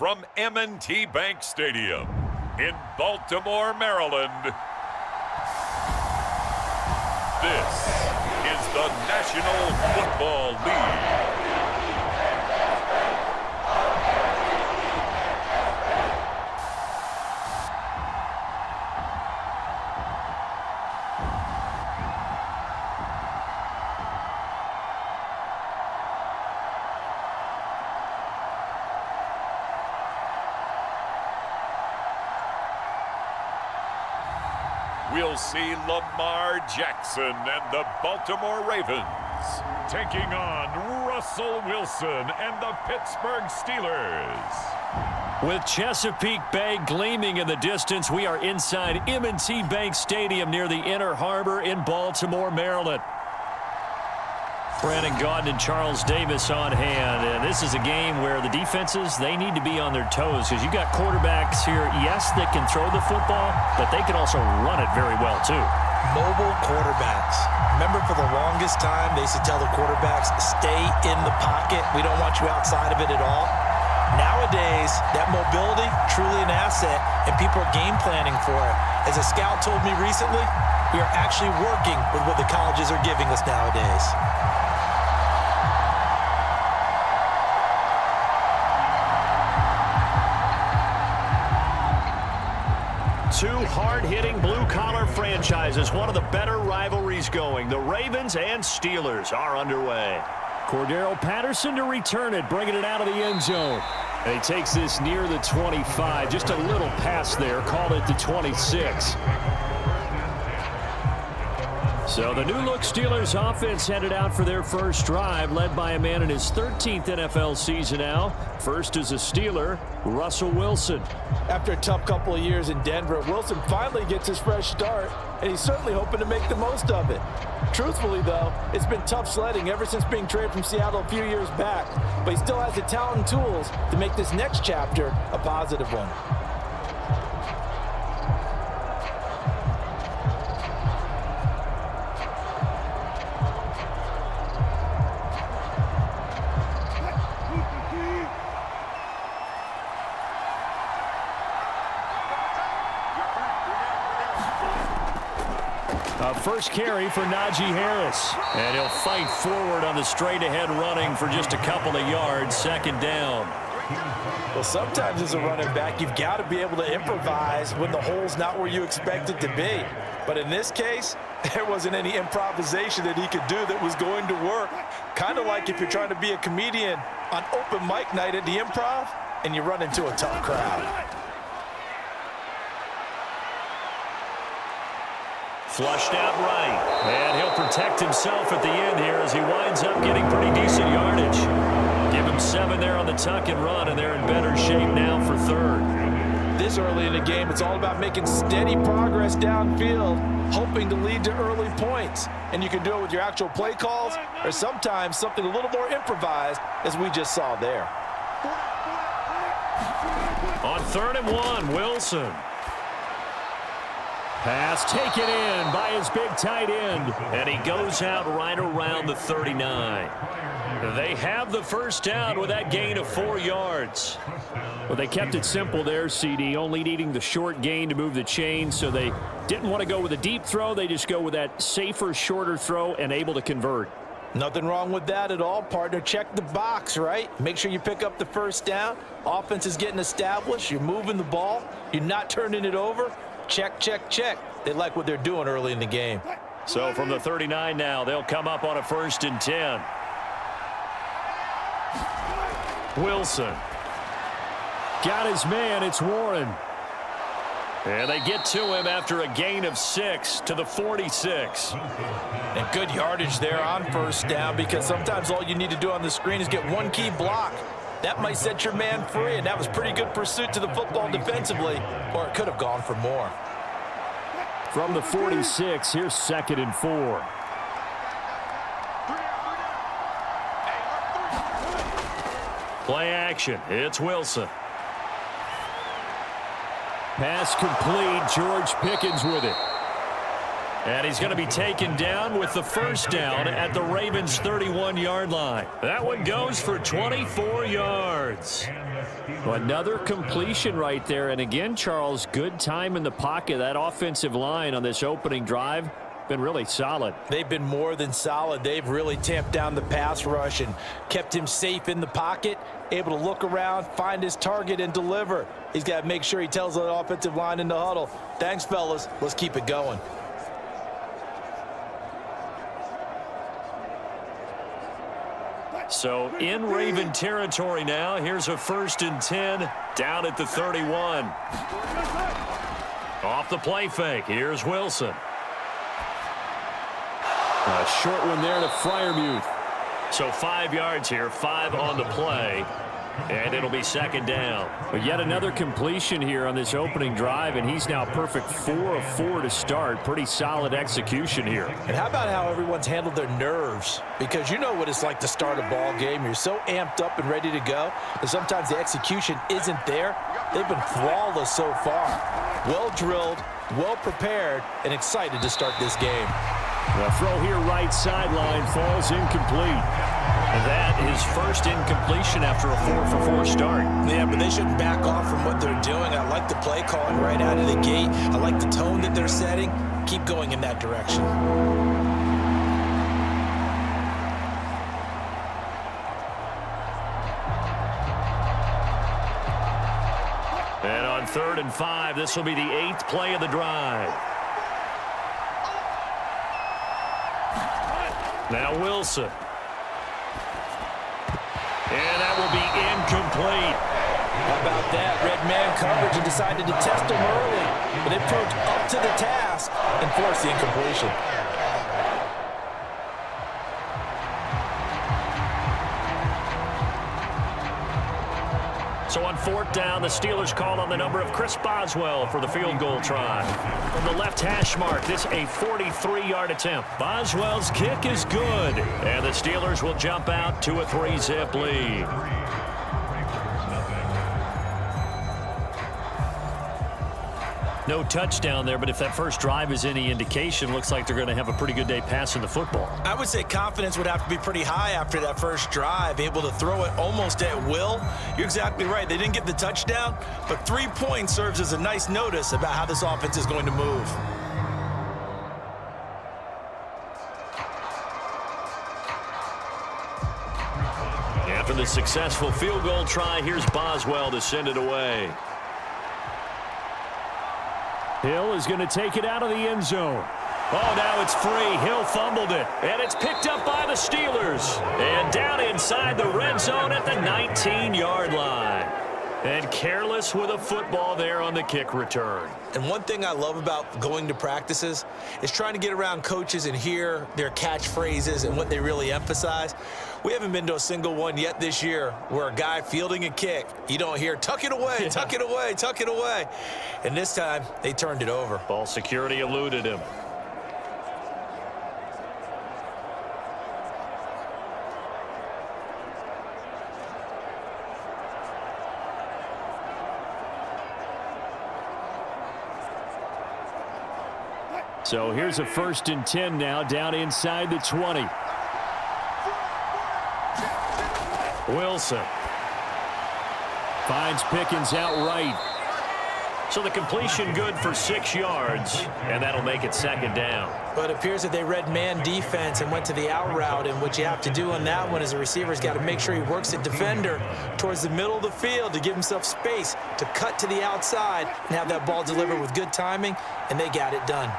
from M&T Bank Stadium in Baltimore, Maryland, this is the National Football League. We'll see Lamar Jackson and the Baltimore Ravens taking on Russell Wilson and the Pittsburgh Steelers. With Chesapeake Bay gleaming in the distance, we are inside M&T Bank Stadium near the Inner Harbor in Baltimore, Maryland. Brandon Gaudin and Charles Davis on hand, and this is a game where the defenses, they need to be on their toes because you've got quarterbacks here, yes, that can throw the football, but they can also run it very well too. Mobile quarterbacks. Remember, for the longest time, they used to tell the quarterbacks, stay in the pocket. We don't want you outside of it at all. Nowadays, that mobility, truly an asset, and people are game planning for it. As a scout told me recently, we are actually working with what the colleges are giving us nowadays. Two hard-hitting blue-collar franchises, one of the better rivalries going. The Ravens and Steelers are underway. Cordero Patterson to return it, bringing it out of the end zone. And he takes this near the 25. Just a little pass there, called it the 26. So the new-look Steelers offense headed out for their first drive, led by a man in his 13th NFL season now. First is a Steeler, Russell Wilson. After a tough couple of years in Denver, Wilson finally gets his fresh start, and he's certainly hoping to make the most of it. Truthfully, though, it's been tough sledding ever since being traded from Seattle a few years back, but he still has the talent and tools to make this next chapter a positive one. First carry for Najee Harris. And he'll fight forward on the straight-ahead running for just a couple of yards. Second down. Well, sometimes as a running back, you've got to be able to improvise when the hole's not where you expect it to be. But in this case, there wasn't any improvisation that he could do that was going to work. Kind of like if you're trying to be a comedian on open mic night at the Improv and you run into a tough crowd. Flushed out right, and he'll protect himself at the end here as he winds up getting pretty decent yardage. Give him 7 there on the tuck and run, and they're in better shape now for third. This early in the game, it's all about making steady progress downfield, hoping to lead to early points. And you can do it with your actual play calls, or sometimes something a little more improvised, as we just saw there. On 3rd and 1, Wilson. Pass taken in by his big tight end, and he goes out right around the 39. They have the first down with that gain of 4 yards. Well, they kept it simple there, CD, only needing the short gain to move the chain, so they didn't want to go with a deep throw. They just go with that safer, shorter throw and able to convert. Nothing wrong with that at all, partner. Check the box, right? Make sure you pick up the first down. Offense is getting established. You're moving the ball. You're not turning it over. Check, check, check. They like what they're doing early in the game. So from the 39 now, they'll come up on a 1st and 10. Wilson. Got his man. It's Warren. And they get to him after a gain of 6 to the 46. And good yardage there on first down, because sometimes all you need to do on the screen is get one key block. That might set your man free, and that was pretty good pursuit to the football defensively, or it could have gone for more. From the 46, here's 2nd and 4. Play action. It's Wilson. Pass complete. George Pickens with it. And he's going to be taken down with the first down at the Ravens' 31-yard line. That one goes for 24 yards. Another completion right there. And again, Charles, good time in the pocket. That offensive line on this opening drive been really solid. They've been more than solid. They've really tamped down the pass rush and kept him safe in the pocket, able to look around, find his target, and deliver. He's got to make sure he tells the offensive line in the huddle, thanks, fellas. Let's keep it going. So in Raven territory now. Here's a 1st and 10 down at the 31. Off the play fake. Here's Wilson. A short one there to Freiermuth. So 5 yards here, 5 on the play, and it'll be 2nd down. But yet another completion here on this opening drive, and he's now perfect 4 of 4 to start. Pretty solid execution here. And how about how everyone's handled their nerves? Because you know what it's like to start a ball game. You're so amped up and ready to go, and sometimes the execution isn't there. They've been flawless so far. Well drilled, well prepared, and excited to start this game. The throw here right sideline falls incomplete. And that is first incompletion after a 4-for-4 start. Yeah, but they shouldn't back off from what they're doing. I like the play calling right out of the gate. I like the tone that they're setting. Keep going in that direction. And on 3rd and 5, this will be the 8th play of the drive. Now Wilson. And that will be incomplete. How about that? Red man coverage and decided to test him early. But they proved up to the task and forced the incompletion. So on 4th down, the Steelers call on the number of Chris Boswell for the field goal try. From the left hash mark, this a 43-yard attempt. Boswell's kick is good, and the Steelers will jump out to a 3-zip lead. No touchdown there, but if that first drive is any indication, looks like they're going to have a pretty good day passing the football. I would say confidence would have to be pretty high after that first drive, able to throw it almost at will. You're exactly right. They didn't get the touchdown, but 3 points serves as a nice notice about how this offense is going to move. After the successful field goal try, here's Boswell to send it away. Hill is going to take it out of the end zone. Oh, now it's free. Hill fumbled it. And it's picked up by the Steelers. And down inside the red zone at the 19-yard line. And careless with a football there on the kick return. And one thing I love about going to practices is trying to get around coaches and hear their catchphrases and what they really emphasize. We haven't been to a single one yet this year where a guy fielding a kick, you don't hear, tuck it away, tuck it away, tuck it away. And this time, they turned it over. Ball security eluded him. So here's a 1st and 10 now down inside the 20. Wilson finds Pickens outright. So the completion good for 6 yards, and that'll make it 2nd down. But it appears that they read man defense and went to the out route, and what you have to do on that one is the receiver's got to make sure he works the defender towards the middle of the field to give himself space to cut to the outside and have that ball delivered with good timing, and they got it done.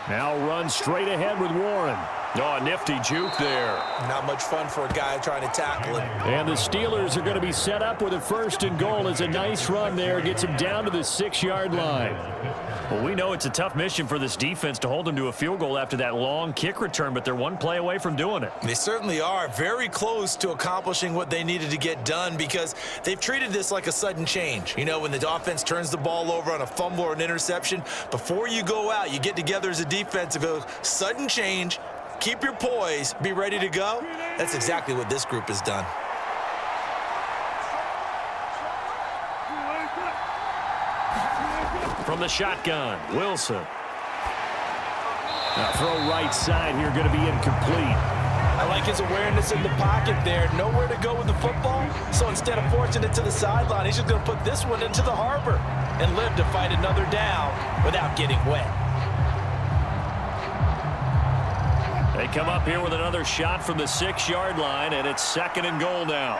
Now run straight ahead with Warren. Oh, a nifty juke there. Not much fun for a guy trying to tackle him. And the Steelers are going to be set up with a 1st and goal. As a nice run there gets him down to the 6-yard line. Well, we know it's a tough mission for this defense to hold them to a field goal after that long kick return, but they're one play away from doing it. They certainly are very close to accomplishing what they needed to get done because they've treated this like a sudden change. You know, when the offense turns the ball over on a fumble or an interception, before you go out, you get together as a defense and go, sudden change, keep your poise, be ready to go. That's exactly what this group has done. from the shotgun. Wilson. Now throw right side here, going to be incomplete. I like his awareness in the pocket there. Nowhere to go with the football, so instead of forcing it to the sideline, he's just going to put this one into the harbor and live to fight another down without getting wet. They come up here with another shot from the 6-yard line, and it's 2nd and goal now.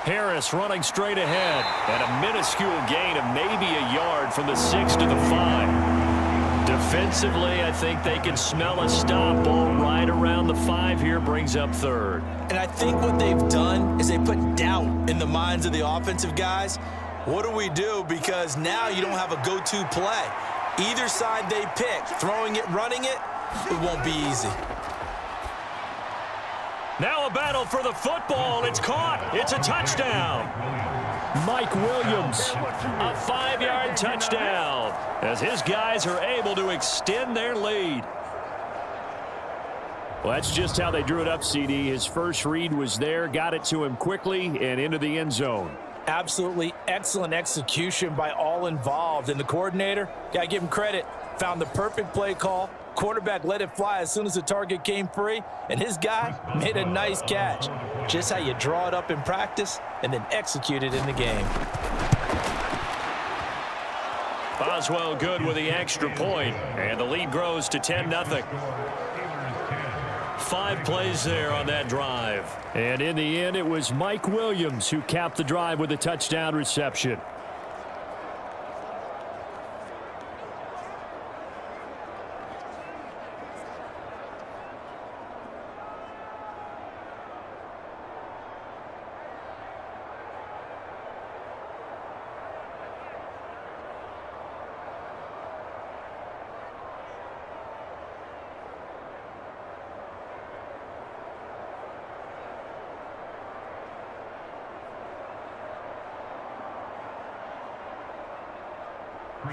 Harris running straight ahead, and a minuscule gain of maybe a yard from the 6 to the 5. Defensively, I think they can smell a stop. Ball right around the 5 here, brings up 3rd. And I think what they've done is they put doubt in the minds of the offensive guys. What do we do? Because now you don't have a go-to play. Either side they pick, throwing it, running it, it won't be easy. Now a battle for the football. It's caught. It's a touchdown. Mike Williams. A 5-yard touchdown as his guys are able to extend their lead. Well, that's just how they drew it up, CD. His first read was there, got it to him quickly, and into the end zone. Absolutely excellent execution by all involved. And the coordinator, got to give him credit, found the perfect play call. Quarterback let it fly as soon as the target came free, and his guy made a nice catch. Just how you draw it up in practice and then execute it in the game. Boswell good with the extra point, and the lead grows to 10-0. 5 plays there on that drive. And in the end, it was Mike Williams who capped the drive with a touchdown reception.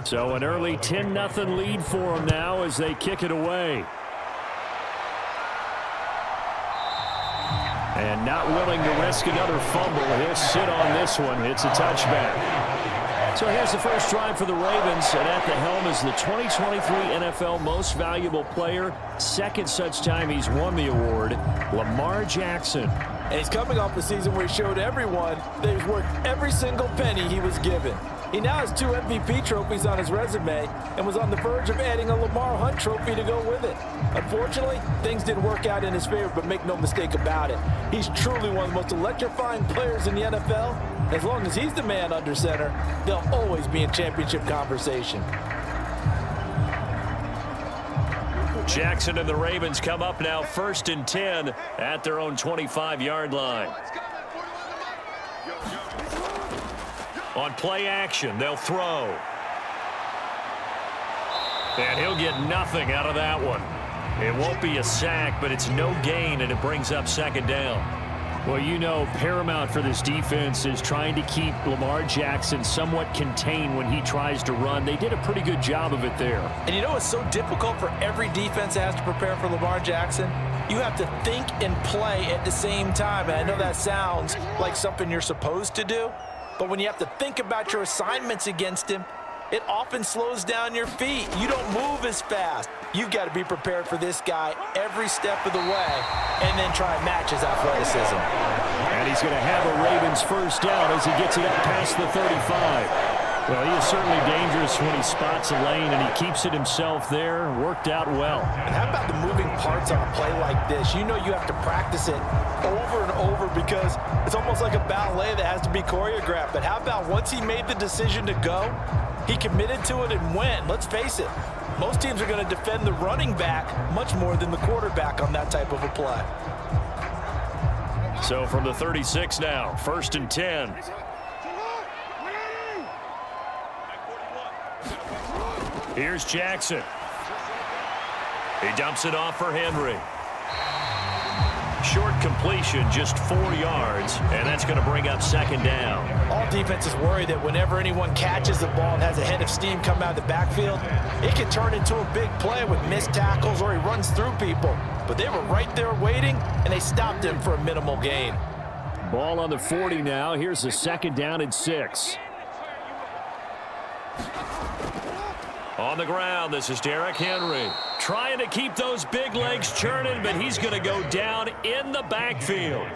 So an early 10-0 lead for them now as they kick it away. And not willing to risk another fumble. He'll sit on this one. It's a touchback. So here's the first drive for the Ravens, and at the helm is the 2023 NFL Most Valuable Player. Second such time he's won the award, Lamar Jackson. And he's coming off a season where he showed everyone that he's worth every single penny he was given. He now has 2 MVP trophies on his resume and was on the verge of adding a Lamar Hunt trophy to go with it. Unfortunately, things didn't work out in his favor, but make no mistake about it. He's truly one of the most electrifying players in the NFL. As long as he's the man under center, they'll always be in championship conversation. Jackson and the Ravens come up now 1st and 10 at their own 25-yard line. On play action, they'll throw. And he'll get nothing out of that one. It won't be a sack, but it's no gain, and it brings up 2nd down. Well, you know, paramount for this defense is trying to keep Lamar Jackson somewhat contained when he tries to run. They did a pretty good job of it there. And you know it's so difficult for every defense that has to prepare for Lamar Jackson? You have to think and play at the same time. And I know that sounds like something you're supposed to do, but when you have to think about your assignments against him, it often slows down your feet. You don't move as fast. You've got to be prepared for this guy every step of the way and then try and match his athleticism. And he's going to have a Ravens first down as he gets it up past the 35. Well, he is certainly dangerous when he spots a lane, and he keeps it himself there. Worked out well. And how about the moving parts on a play like this? You know you have to practice it over and over because it's almost like a ballet that has to be choreographed. But how about once he made the decision to go, he committed to it and went. Let's face it, most teams are going to defend the running back much more than the quarterback on that type of a play. So from the 36 now, 1st and 10. Here's Jackson. He dumps it off for Henry. Short completion, just 4 yards, and that's going to bring up 2nd down. All defenses worry that whenever anyone catches the ball and has a head of steam come out of the backfield, it can turn into a big play with missed tackles or he runs through people. But they were right there waiting, and they stopped him for a minimal gain. Ball on the 40 now. Here's the 2nd down and 6. On the ground, this is Derrick Henry. Trying to keep those big legs churning, but he's going to go down in the backfield.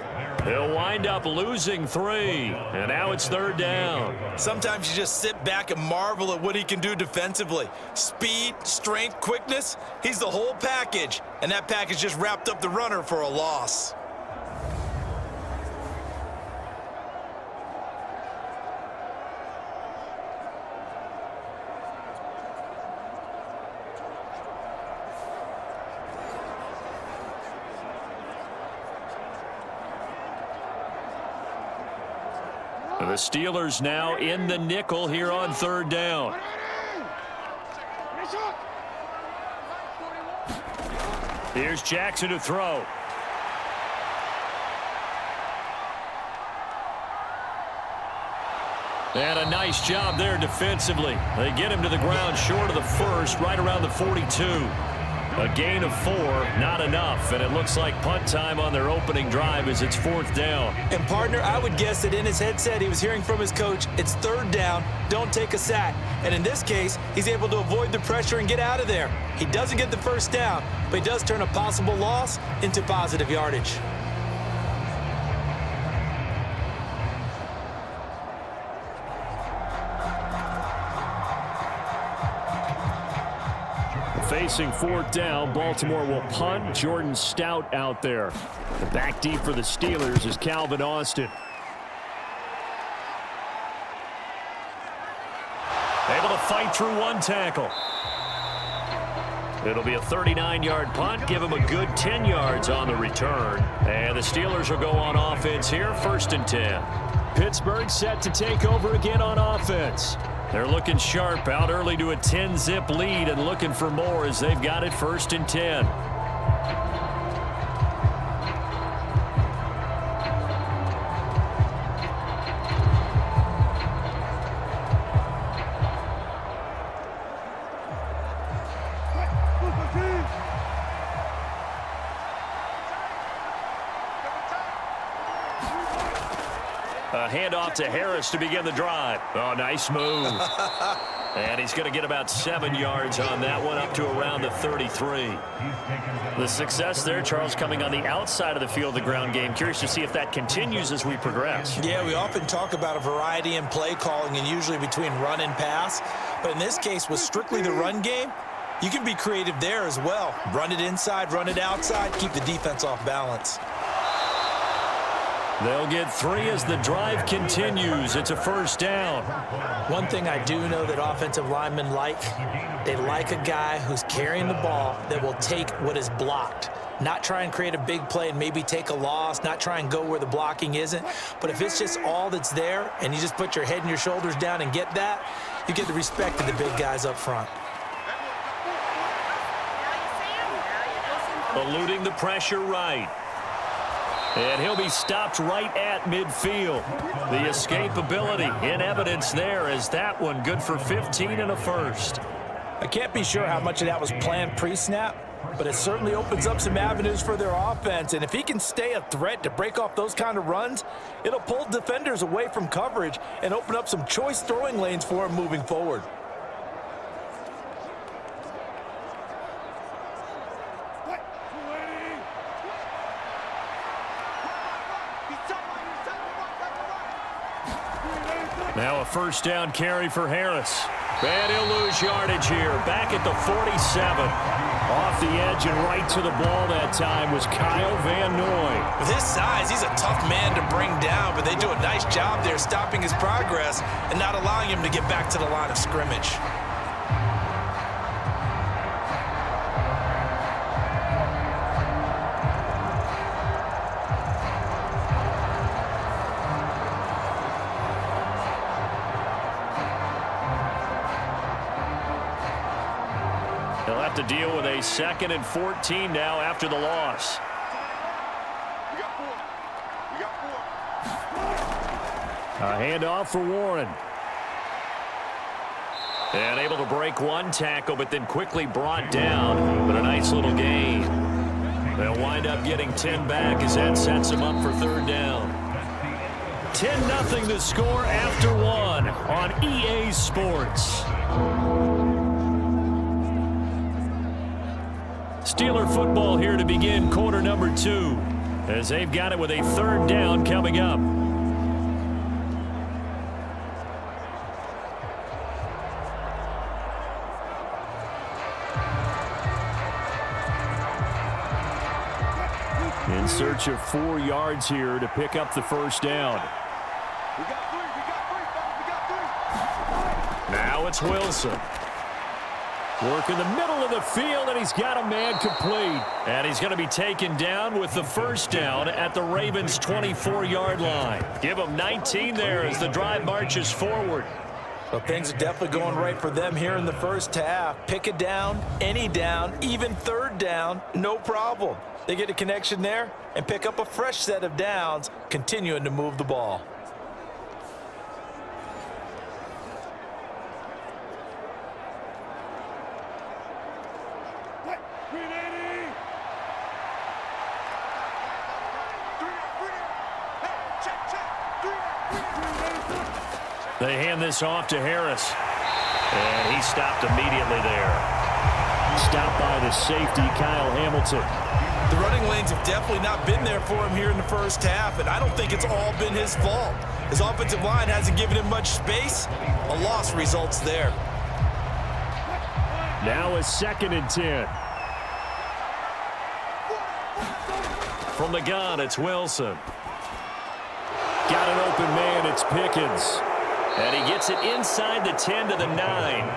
He'll wind up losing 3, and now it's 3rd down. Sometimes you just sit back and marvel at what he can do defensively. Speed, strength, quickness, he's the whole package, and that package just wrapped up the runner for a loss. The Steelers now in the nickel here on 3rd down. Here's Jackson to throw. And a nice job there defensively. They get him to the ground short of the first, right around the 42. A gain of 4, not enough, and it looks like punt time on their opening drive as it's 4th down. And, partner, I would guess that in his headset he was hearing from his coach, it's 3rd down, don't take a sack. And in this case, he's able to avoid the pressure and get out of there. He doesn't get the first down, but he does turn a possible loss into positive yardage. Facing 4th down, Baltimore will punt. Jordan Stout out there. The back deep for the Steelers is Calvin Austin. Able to fight through 1 tackle. It'll be a 39-yard punt. Give him a good 10 yards on the return. And the Steelers will go on offense here, 1st and 10. Pittsburgh set to take over again on offense. They're looking sharp, out early to a 10-zip lead and looking for more as they've got it 1st and 10. A handoff to Harris to begin the drive. Oh, nice move. And he's going to get about 7 yards on that one, up to around the 33. The success there, Charles, coming on the outside of the field, the ground game. Curious to see if that continues as we progress. Yeah, we often talk about a variety in play calling and usually between run and pass. But in this case, with strictly the run game, you can be creative there as well. Run it inside, run it outside, keep the defense off balance. They'll get 3 as the drive continues. It's a 1st down. One thing I do know that offensive linemen like, they like a guy who's carrying the ball that will take what is blocked. Not try and create a big play and maybe take a loss, not try and go where the blocking isn't. But if it's just all that's there and you just put your head and your shoulders down and get that, you get the respect of the big guys up front. Eluding the pressure right. And he'll be stopped right at midfield. The escapability in evidence there as that one good for 15 and a 1st. I can't be sure how much of that was planned pre-snap, but it certainly opens up some avenues for their offense. And if he can stay a threat to break off those kind of runs, it'll pull defenders away from coverage and open up some choice throwing lanes for him moving forward. Now a 1st down carry for Harris. And he'll lose yardage here. Back at the 47. Off the edge and right to the ball that time was Kyle Van Noy. With his size, he's a tough man to bring down, but they do a nice job there stopping his progress and not allowing him to get back to the line of scrimmage. He'll have to deal with a 2nd and 14 now after the loss. A handoff for Warren. And able to break 1 tackle, but then quickly brought down. But a nice little gain. They'll wind up getting 10 back as that sets them up for 3rd down. 10-0 the score after one on EA Sports. Steeler football here to begin quarter number 2 as they've got it with a 3rd down coming up. In search of 4 yards here to pick up the 1st down. Now it's Wilson. Work in the middle of the field, and he's got a man complete. And he's going to be taken down with the 1st down at the Ravens' 24-yard line. Give them 19 there as the drive marches forward. Well, things are definitely going right for them here in the first half. Pick a down, any down, even 3rd down, no problem. They get a connection there and pick up a fresh set of downs, continuing to move the ball. They hand this off to Harris. And he stopped immediately there. Stopped by the safety, Kyle Hamilton. The running lanes have definitely not been there for him here in the first half, and I don't think it's all been his fault. His offensive line hasn't given him much space. A loss results there. Now a 2nd and 10. From the gun, it's Wilson. Got an open man, it's Pickens. And he gets it inside the 10 to the 9.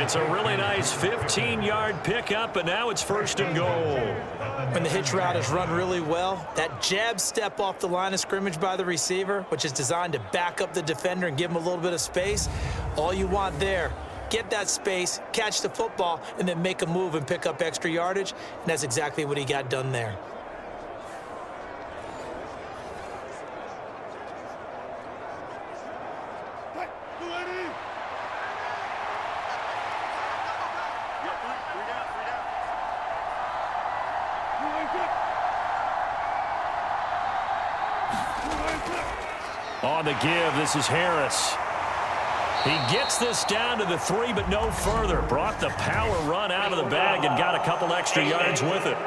It's a really nice 15-yard pickup, and now it's 1st and goal. When the hitch route is run really well, that jab step off the line of scrimmage by the receiver, which is designed to back up the defender and give him a little bit of space, all you want there, get that space, catch the football, and then make a move and pick up extra yardage, and that's exactly what he got done there. On the give, this is Harris. He gets this down to the 3, but no further. Brought the power run out of the bag and got a couple extra yards with it.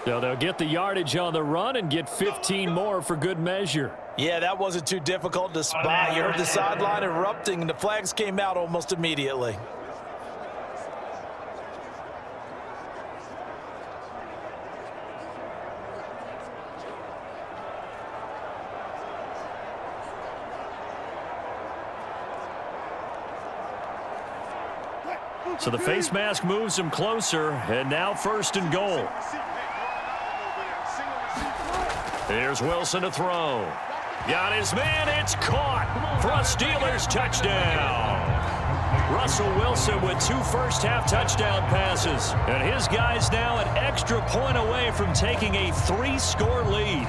So they'll get the yardage on the run and get 15 more for good measure. Yeah, that wasn't too difficult to spot. You heard the sideline erupting, and the flags came out almost immediately. So the face mask moves him closer, and now 1st and goal. Here's Wilson to throw. Got his man, it's caught for a Steelers touchdown. Russell Wilson with 2 first-half touchdown passes, and his guys now an extra point away from taking a 3-score lead.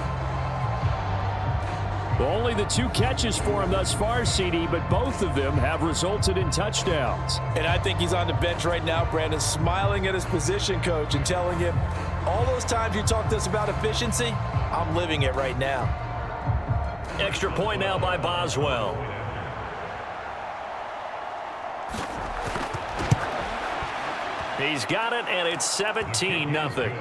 Only the 2 catches for him thus far, CD, but both of them have resulted in touchdowns. And I think he's on the bench right now, Brandon, smiling at his position coach and telling him, all those times you talked to us about efficiency, I'm living it right now. Extra point now by Boswell. He's got it, and it's 17-0.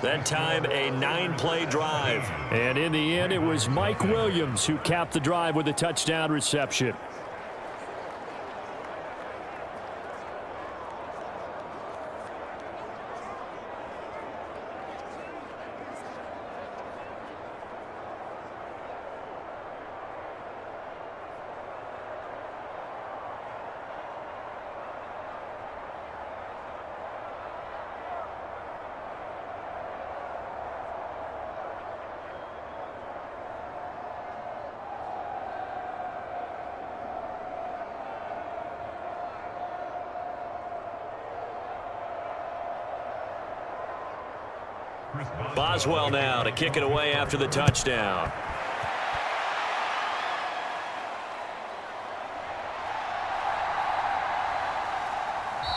That time, a 9-play drive. And in the end, it was Mike Williams who capped the drive with a touchdown reception. Boswell now to kick it away after the touchdown.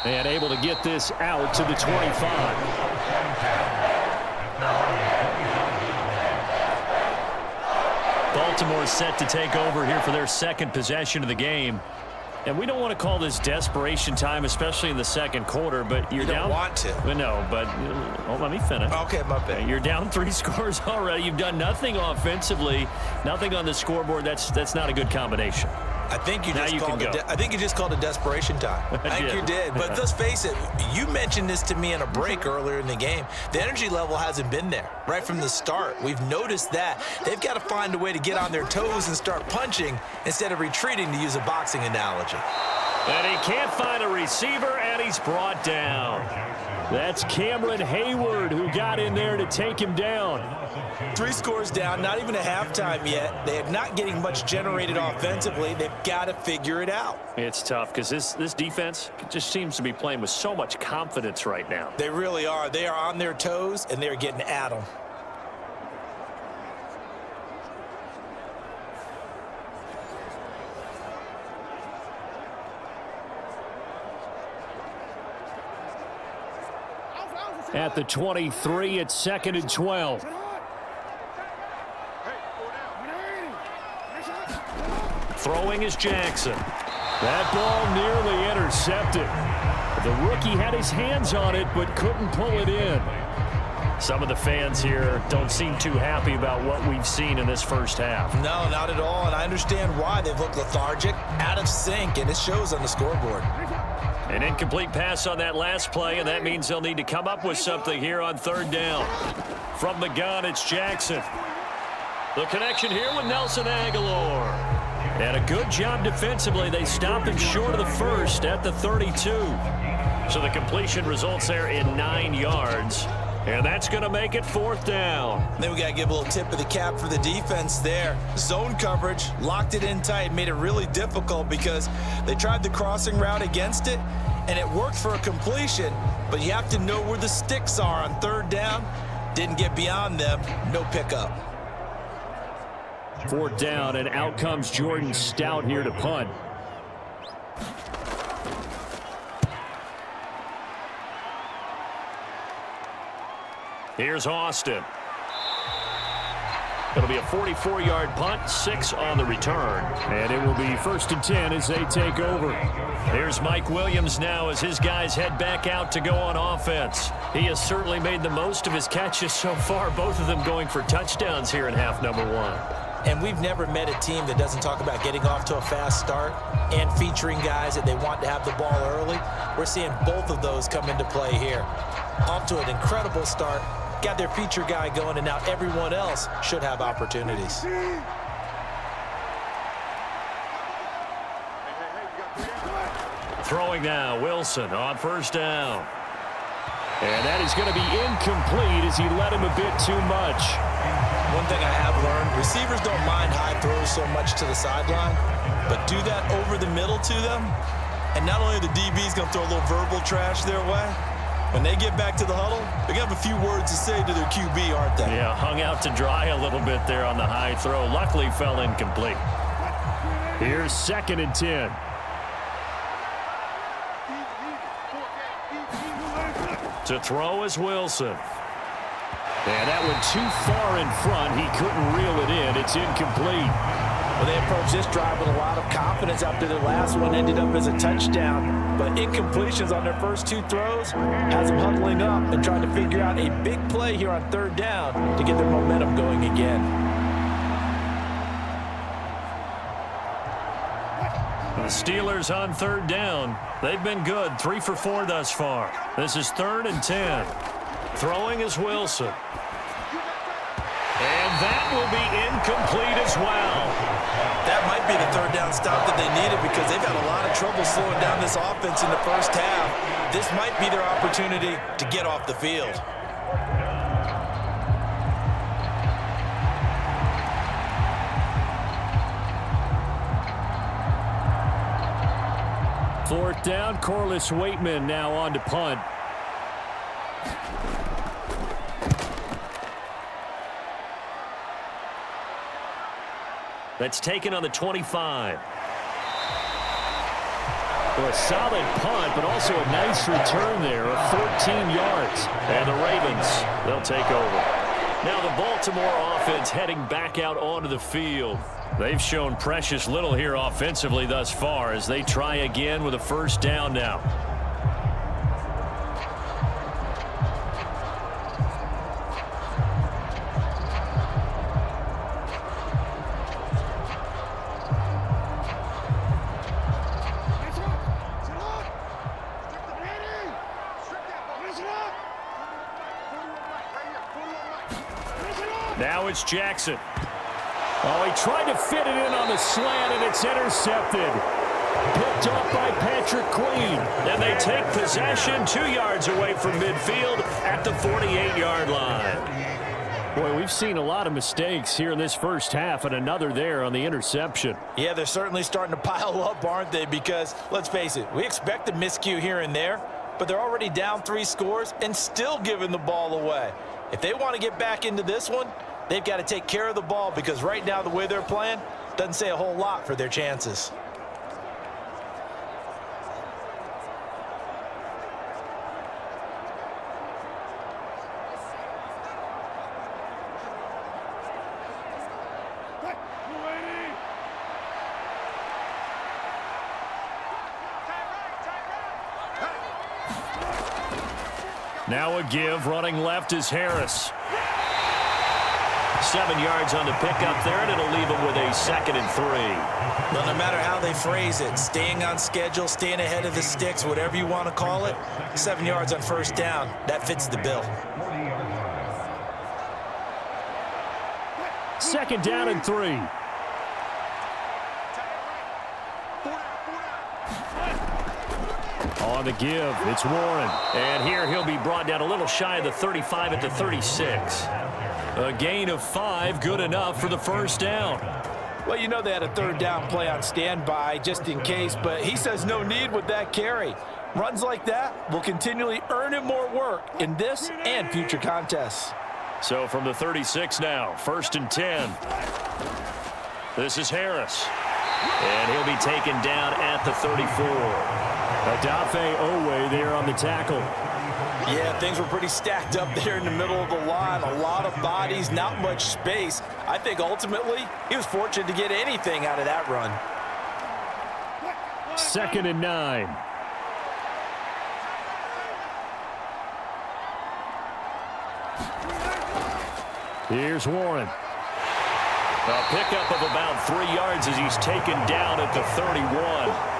And able to get this out to the 25. Baltimore set to take over here for their second possession of the game. And we don't want to call this desperation time, especially in the second quarter, but you're you down. Don't want to. Well, no, but let me finish. Okay, my bad. You're down 3 scores already. You've done nothing offensively, nothing on the scoreboard. That's not a good combination. I think you just called it desperation time. I think you did. But let's face it, you mentioned this to me in a break earlier in the game. The energy level hasn't been there right from the start. We've noticed that. They've got to find a way to get on their toes and start punching instead of retreating, to use a boxing analogy. And he can't find a receiver, and he's brought down. That's Cameron Hayward who got in there to take him down. 3 scores down, not even a halftime yet. They are not getting much generated offensively. They've got to figure it out. It's tough because this defense just seems to be playing with so much confidence right now. They really are. They are on their toes, and they're getting at them. At the 23, it's 2nd and 12. Throwing is Jackson. That ball nearly intercepted. The rookie had his hands on it but couldn't pull it in. Some of the fans here don't seem too happy about what we've seen in this first half. No, not at all, and I understand why. They've looked lethargic, out of sync, and it shows on the scoreboard. An incomplete pass on that last play, and that means they'll need to come up with something here on 3rd down. From the gun, it's Jackson. The connection here with Nelson Aguilar. And a good job defensively. They stopped him short of the first at the 32. So the completion results there in 9 yards. And that's going to make it 4th down. Then we got to give a little tip of the cap for the defense there. Zone coverage, locked it in tight, made it really difficult because they tried the crossing route against it, and it worked for a completion, but you have to know where the sticks are on 3rd down. Didn't get beyond them, no pickup. 4th down, and out comes Jordan Stout here to punt. Here's Austin. It'll be a 44-yard punt, 6 on the return. And it will be 1st and 10 as they take over. Here's Mike Williams now as his guys head back out to go on offense. He has certainly made the most of his catches so far, both of them going for touchdowns here in half number 1. And we've never met a team that doesn't talk about getting off to a fast start and featuring guys that they want to have the ball early. We're seeing both of those come into play here. Off to an incredible start. Got their feature guy going, and now everyone else should have opportunities. Throwing now, Wilson on 1st down. And that is going to be incomplete as he led him a bit too much. One thing I have learned, receivers don't mind high throws so much to the sideline, but do that over the middle to them, and not only are the DBs going to throw a little verbal trash their way, when they get back to the huddle, they're going to have a few words to say to their QB, aren't they? Yeah, hung out to dry a little bit there on the high throw. Luckily fell incomplete. Here's 2nd and 10. To throw is Wilson. And that one too far in front. He couldn't reel it in. It's incomplete. Well, they approached this drive with a lot of confidence after their last one ended up as a touchdown. But incompletions on their first 2 throws has them huddling up and trying to figure out a big play here on 3rd down to get their momentum going again. The Steelers on 3rd down. They've been good, 3 for 4 thus far. This is 3rd and 10. Throwing is Wilson. And that will be incomplete as well. That might be the 3rd down stop that they needed because they've had a lot of trouble slowing down this offense in the first half. This might be their opportunity to get off the field. Fourth down, Corliss Waitman now on to punt. That's taken on the 25. Well, a solid punt, but also a nice return there of 14 yards. And the Ravens, they'll take over. Now the Baltimore offense heading back out onto the field. They've shown precious little here offensively thus far as they try again with a first down now. Now it's Jackson. Oh, he tried to fit it in on the slant, and it's intercepted. Picked off by Patrick Queen. And they take possession 2 yards away from midfield at the 48-yard line. Boy, we've seen a lot of mistakes here in this first half, and another there on the interception. Yeah, they're certainly starting to pile up, aren't they? Because, let's face it, we expect a miscue here and there, but they're already down 3 scores and still giving the ball away. If they want to get back into this one, they've got to take care of the ball because right now the way they're playing doesn't say a whole lot for their chances. Now a give, running left is Harris. 7 yards on the pickup there, and it'll leave him with a 2nd and 3. Well, no matter how they phrase it, staying on schedule, staying ahead of the sticks, whatever you want to call it, 7 yards on first down, that fits the bill. 2nd down and 3. On the give, it's Warren. And here he'll be brought down a little shy of the 35 at the 36. A gain of 5, good enough for the first down. Well, you know they had a 3rd down play on standby just in case, but he says no need with that carry. Runs like that will continually earn him more work in this and future contests. So from the 36 now, 1st and 10. This is Harris. And he'll be taken down at the 34. Adafe Owe there on the tackle. Yeah, things were pretty stacked up there in the middle of the line. A lot of bodies, not much space. I think ultimately he was fortunate to get anything out of that run. 2nd and 9. Here's Warren. A pickup of about 3 yards as he's taken down at the 31.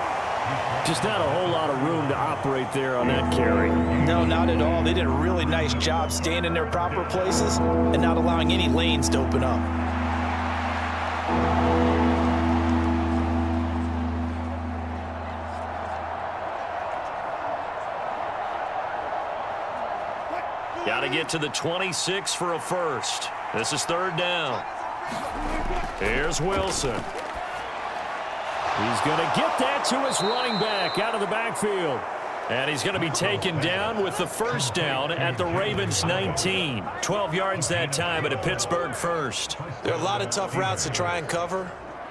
Just not a whole lot of room to operate there on that carry. No, not at all. They did a really nice job staying in their proper places and not allowing any lanes to open up. Got to get to the 26 for a first. This is 3rd down. Here's Wilson. He's going to get that to his running back out of the backfield. And he's going to be taken down with the first down at the Ravens 19. 12 yards that time at a Pittsburgh first. There are a lot of tough routes to try and cover.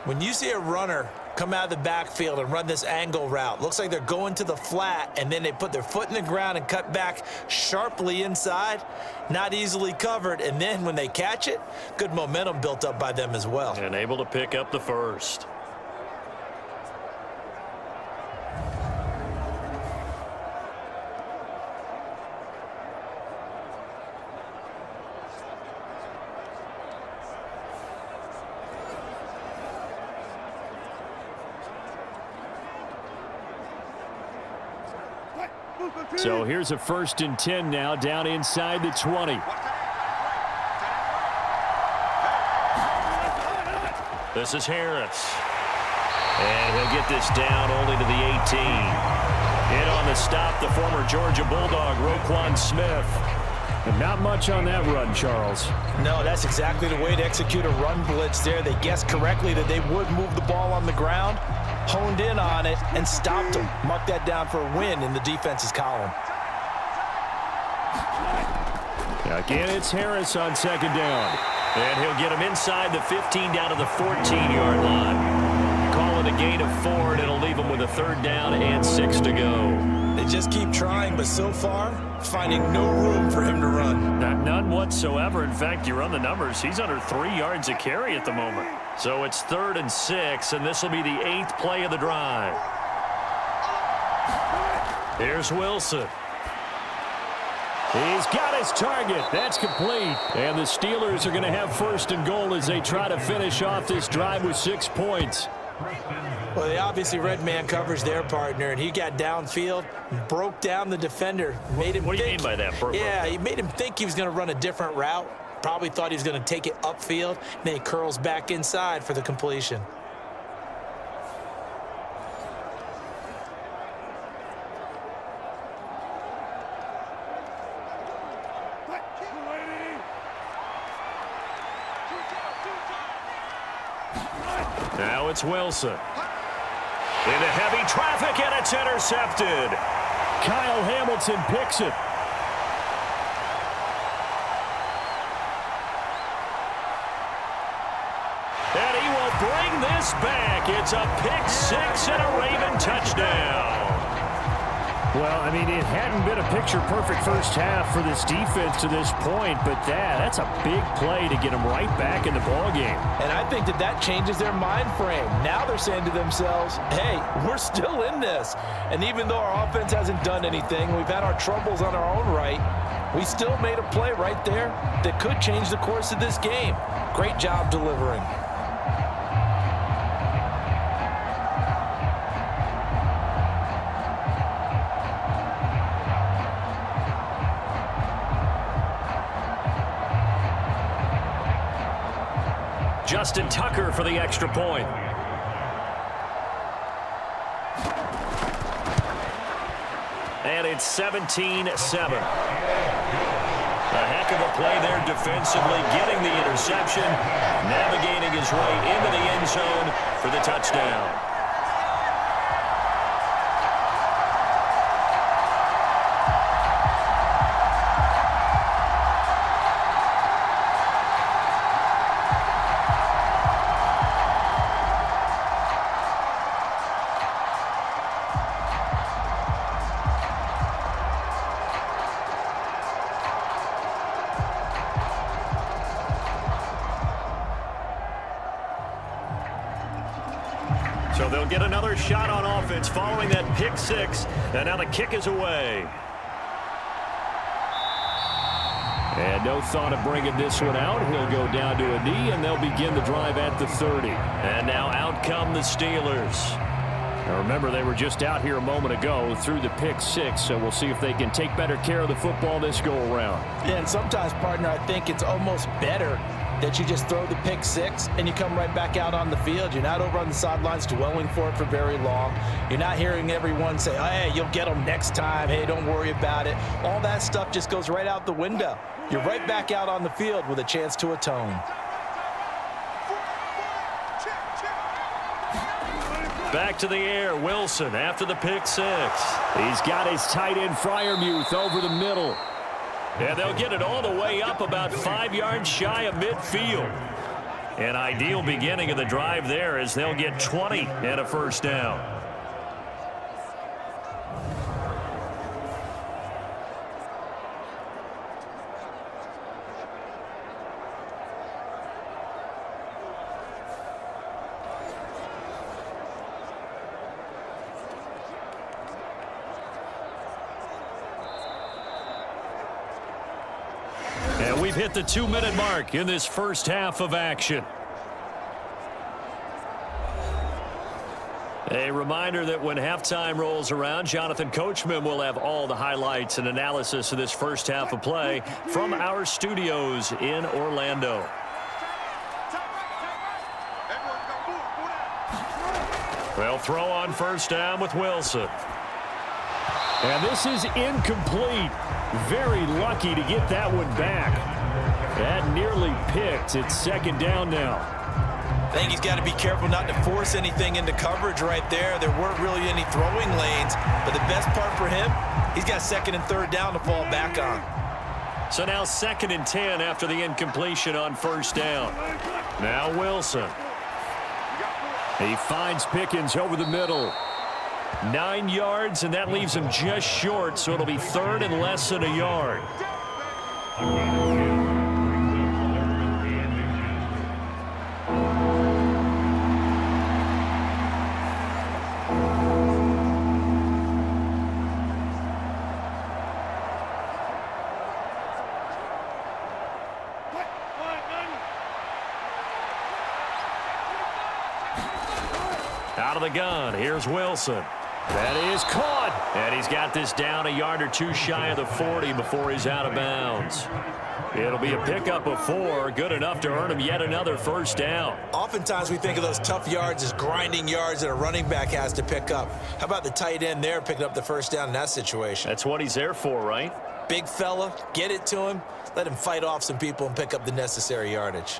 When you see a runner come out of the backfield and run this angle route, looks like they're going to the flat, and then they put their foot in the ground and cut back sharply inside. Not easily covered, and then when they catch it, good momentum built up by them as well. And able to pick up the first. So here's a 1st and 10 now, down inside the 20. This is Harris. And he'll get this down only to the 18. In on the stop, the former Georgia Bulldog, Roquan Smith. And not much on that run, Charles. No, that's exactly the way to execute a run blitz there. They guessed correctly that they would move the ball on the ground, honed in on it, and stopped them. Mark that down for a win in the defense's column. Again, it's Harris on 2nd down. And he'll get him inside the 15 down to the 14-yard line. Call it a gain of 4, and it'll leave him with a 3rd down and 6 to go. They just keep trying, but so far, finding no room for him to run. None whatsoever. In fact, you run the numbers. He's under 3 yards a carry at the moment. So it's 3rd and 6, and this will be the 8th play of the drive. Here's Wilson. He's got his target. That's complete. And the Steelers are going to have 1st and goal as they try to finish off this drive with 6 points. Well, they obviously read man coverage their partner, and he got downfield, broke down the defender, made him What do you mean by that? Yeah, he made him think he was going to run a different route. Probably thought he was going to take it upfield, and then he curls back inside for the completion. Now it's Wilson. Into heavy traffic, and it's intercepted. Kyle Hamilton picks it. And he will bring this back. It's a pick 6 and a Raven touchdown. Well, I mean, it hadn't been a picture-perfect first half for this defense to this point, but that's a big play to get them right back in the ballgame. And I think that changes their mind frame. Now they're saying to themselves, hey, we're still in this. And even though our offense hasn't done anything, we've had our troubles on our own right, we still made a play right there that could change the course of this game. Great job delivering. Justin Tucker for the extra point. And it's 17-7. A heck of a play there defensively, getting the interception, navigating his way into the end zone for the touchdown. So they'll get another shot on offense following that pick 6, and now the kick is away. And no thought of bringing this one out. He'll go down to a knee, and they'll begin the drive at the 30. And now out come the Steelers. Now remember, they were just out here a moment ago through the pick 6, so we'll see if they can take better care of the football this go-around. Yeah, and sometimes, partner, I think it's almost better that you just throw the pick 6 and you come right back out on the field. You're not over on the sidelines dwelling for it for very long. You're not hearing everyone say, oh, hey, you'll get them next time. Hey, don't worry about it. All that stuff just goes right out the window. You're right back out on the field with a chance to atone. Back to the air, Wilson after the pick 6. He's got his tight end Freiermuth over the middle. And they'll get it all the way up about 5 yards shy of midfield. An ideal beginning of the drive there as they'll get 20 and a first down. And we've hit the 2-minute mark in this first half of action. A reminder that when halftime rolls around, Jonathan Coachman will have all the highlights and analysis of this first half of play from our studios in Orlando. They'll throw on first down with Wilson. And this is incomplete. Very lucky to get that one back. That nearly picked. It's second down now. I think he's got to be careful not to force anything into coverage right there. There weren't really any throwing lanes, but the best part for him, he's got second and third down to fall back on. So now 2nd and 10 after the incompletion on first down. Now Wilson. He finds Pickens over the middle. 9 yards, and that leaves him just short, so it'll be third and less than a yard. Out of the gun, here's Wilson. That is caught. And he's got this down a yard or two shy of the 40 before he's out of bounds. It'll be a pickup of 4, good enough to earn him yet another first down. Oftentimes we think of those tough yards as grinding yards that a running back has to pick up. How about the tight end there picking up the first down in that situation? That's what he's there for, right? Big fella, get it to him, let him fight off some people and pick up the necessary yardage.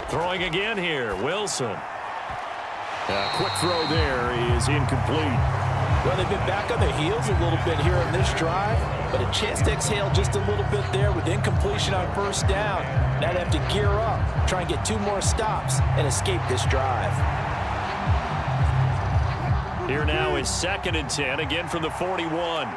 Throwing again here, Wilson. Quick throw there is incomplete. Well, they've been back on their heels a little bit here on this drive, but a chance to exhale just a little bit there with incompletion on first down. Now they have to gear up, try and get 2 more stops and escape this drive. Here now is 2nd and 10, again from the 41.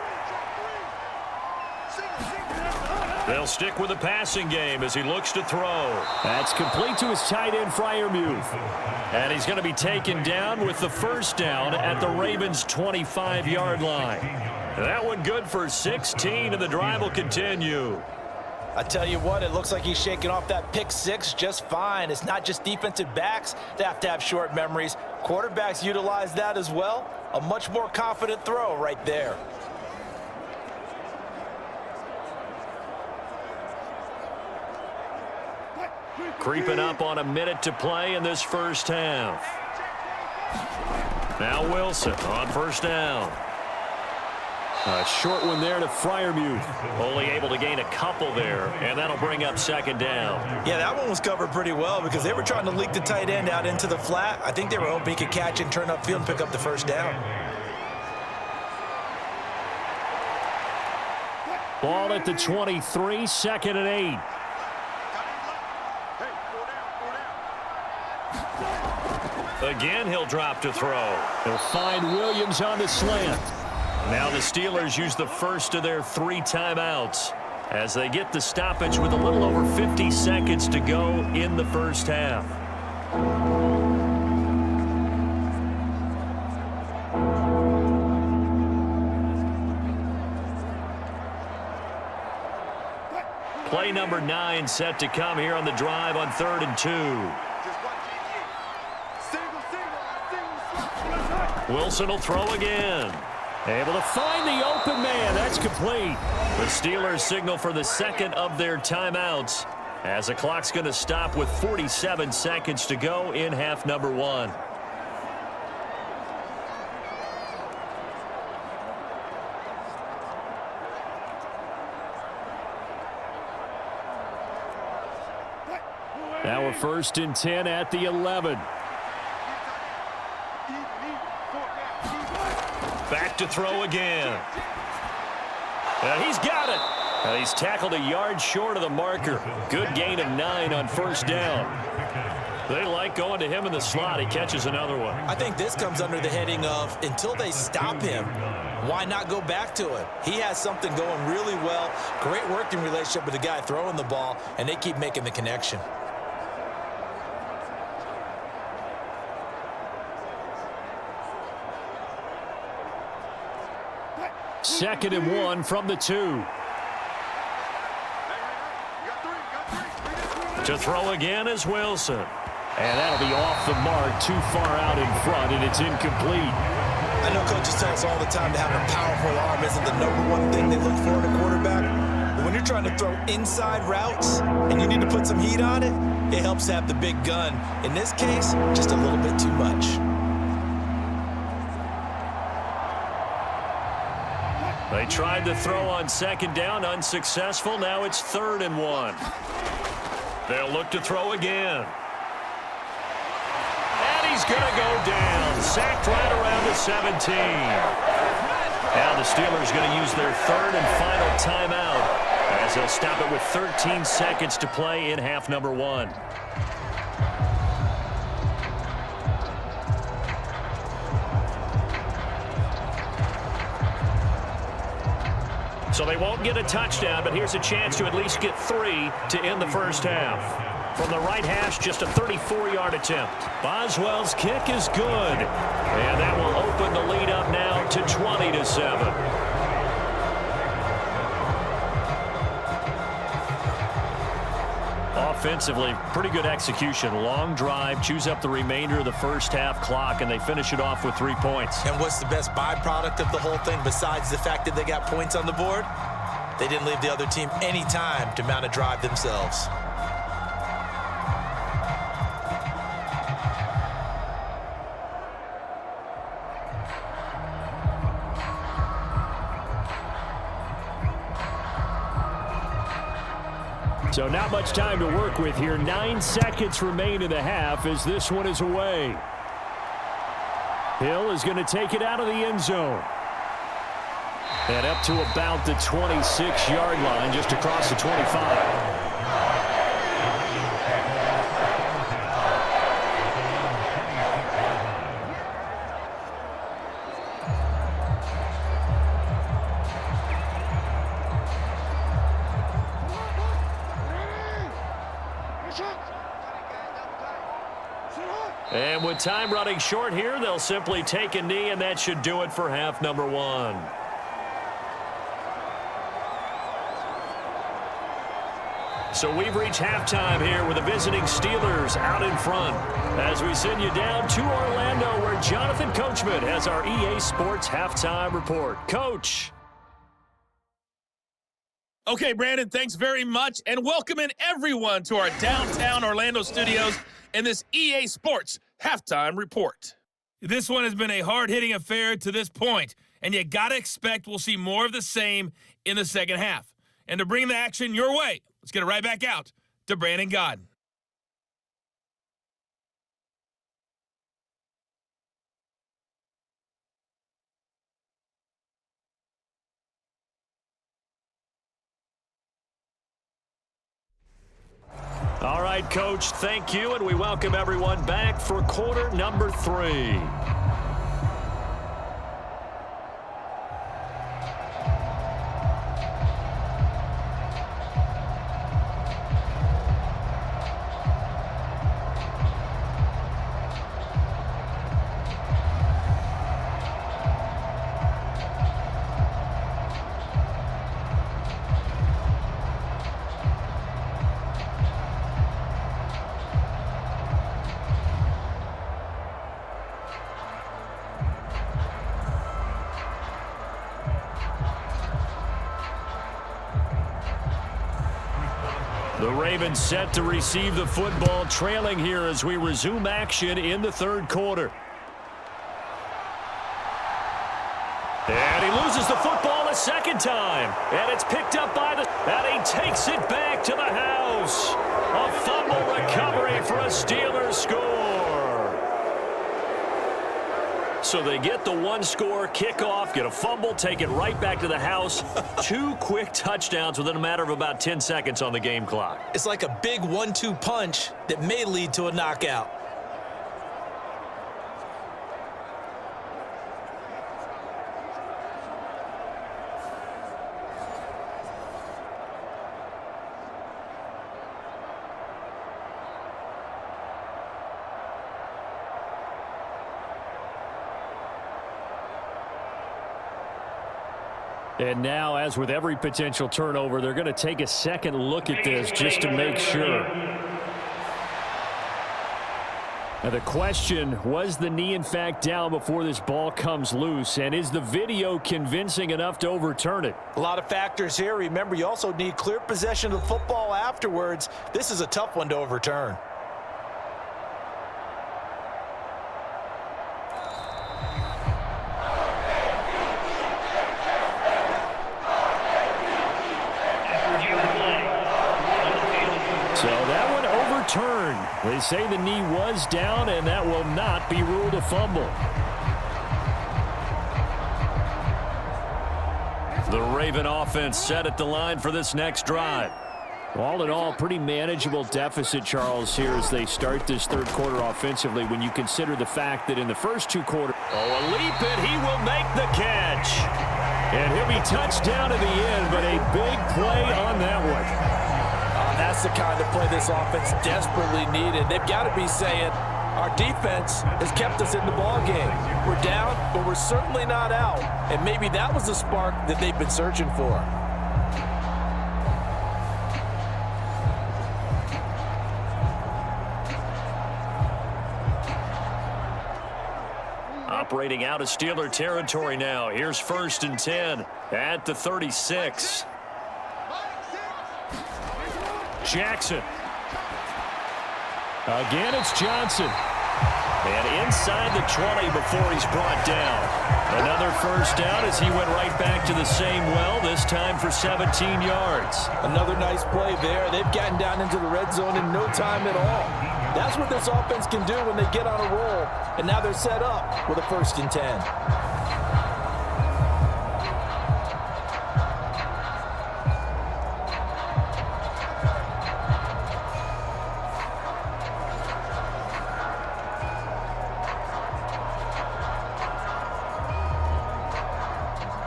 They'll stick with the passing game as he looks to throw. That's complete to his tight end, Freiermuth. And he's going to be taken down with the first down at the Ravens' 25-yard line. That one good for 16, and the drive will continue. I tell you what, it looks like he's shaking off that pick 6 just fine. It's not just defensive backs that have short memories. Quarterbacks utilize that as well. A much more confident throw right there. Creeping up on a minute to play in this first half. Now Wilson on first down. A short one there to Freiermuth. Only able to gain a couple there, and that'll bring up 2nd down. Yeah, that one was covered pretty well because they were trying to leak the tight end out into the flat. I think they were hoping he could catch and turn upfield and pick up the first down. Ball at the 23, 2nd and 8. Again, he'll drop to throw. He'll find Williams on the slant. Now the Steelers use the first of their 3 timeouts as they get the stoppage with a little over 50 seconds to go in the first half. Play number 9 set to come here on the drive on 3rd and 2. Wilson will throw again. Able to find the open man. That's complete. The Steelers signal for the 2nd of their timeouts as the clock's going to stop with 47 seconds to go in half number 1. Now a 1st and 10 at the 11. Back to throw again. And he's got it. And he's tackled a yard short of the marker. Good gain of 9 on first down. They like going to him in the slot. He catches another one. I think this comes under the heading of until they stop him, why not go back to it? He has something going really well. Great working relationship with the guy throwing the ball, and they keep making the connection. Second and 1 from the 2. To throw again is Wilson. And that'll be off the mark, too far out in front, and it's incomplete. I know coaches tell us all the time that having a powerful arm isn't the #1 thing they look for in a quarterback. But when you're trying to throw inside routes and you need to put some heat on it, it helps to have the big gun. In this case, just a little bit too much. They tried to throw on 2nd down, unsuccessful. Now it's 3rd and 1. They'll look to throw again. And he's going to go down. Sacked right around the 17. Now the Steelers going to use their third and final timeout as they'll stop it with 13 seconds to play in half number 1. So they won't get a touchdown, but here's a chance to at least get 3 to end the first half. From the right hash, just a 34-yard attempt. Boswell's kick is good. And that will open the lead up now to 20-7. Offensively, pretty good execution. Long drive, chews up the remainder of the first half clock, and they finish it off with 3 points. And what's the best byproduct of the whole thing besides the fact that they got points on the board? They didn't leave the other team any time to mount a drive themselves. So not much time to work with here. 9 seconds remain in the half as this one is away. Hill is going to take it out of the end zone. And up to about the 26-yard line, just across the 25. And with time running short here, they'll simply take a knee, and that should do it for half number 1. So we've reached halftime here with the visiting Steelers out in front as we send you down to Orlando where Jonathan Coachman has our EA Sports Halftime Report. Coach. Okay, Brandon, thanks very much, and welcome in everyone to our downtown Orlando studios in this EA Sports Halftime Report. This one has been a hard-hitting affair to this point, and you got to expect we'll see more of the same in the second half. And to bring the action your way, let's get it right back out to Brandon Godden. All right, Coach, thank you, and we welcome everyone back for quarter number 3. The Ravens set to receive the football, trailing here as we resume action in the third quarter. And he loses the football a second time. And it's picked up by the... And he takes it back to the house. A fumble recovery for a Steelers score. So they get the one-score kickoff, get a fumble, take it right back to the house. 2 quick touchdowns within a matter of about 10 seconds on the game clock. It's like a big 1-2 punch that may lead to a knockout. And now, as with every potential turnover, they're going to take a second look at this just to make sure. Now the question, was the knee in fact down before this ball comes loose? And is the video convincing enough to overturn it? A lot of factors here. Remember, you also need clear possession of the football afterwards. This is a tough one to overturn. They say the knee was down, and that will not be ruled a fumble. The Raven offense set at the line for this next drive. All in all, pretty manageable deficit, Charles, here as they start this third quarter offensively when you consider the fact that in the first two quarters. Oh, a leap, and he will make the catch. And he'll be touched down to the end, but a big play on that one. That's the kind of play this offense desperately needed. They've got to be saying, our defense has kept us in the ballgame. We're down, but we're certainly not out. And maybe that was the spark that they've been searching for. Operating out of Steeler territory now. Here's 1st and 10 at the 36. Jackson. Again, it's Johnson. And inside the 20 before he's brought down. Another first down as he went right back to the same well, this time for 17 yards. Another nice play there. They've gotten down into the red zone in no time at all. That's what this offense can do when they get on a roll. And now they're set up with a 1st and 10.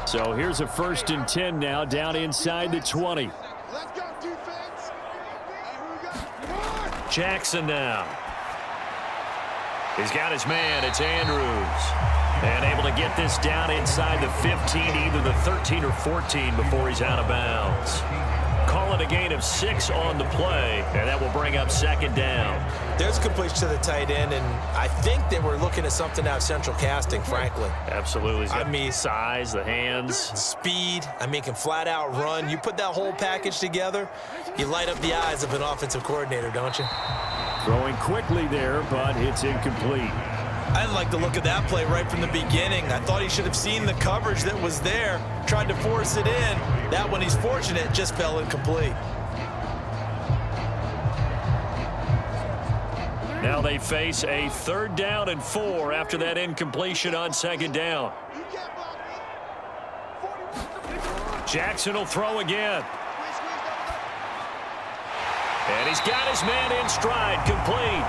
So here's a 1st and 10 now down inside the 20. Let's go, defense. Jackson now. He's got his man. It's Andrews. And able to get this down inside the 15, either the 13 or 14 before he's out of bounds. Call it a gain of 6 on the play, and that will bring up 2nd down. There's a completion to the tight end, and I think they were looking at something out of central casting, frankly. Absolutely. He's got I mean, size, the hands. Speed. I mean, can flat out run. You put that whole package together, you light up the eyes of an offensive coordinator, don't you? Throwing quickly there, but it's incomplete. I didn't like the look of that play right from the beginning. I thought he should have seen the coverage that was there, tried to force it in. That one, he's fortunate, just fell incomplete. Now they face a 3rd down and 4 after that incompletion on 2nd down. Jackson will throw again. And he's got his man in stride, complete.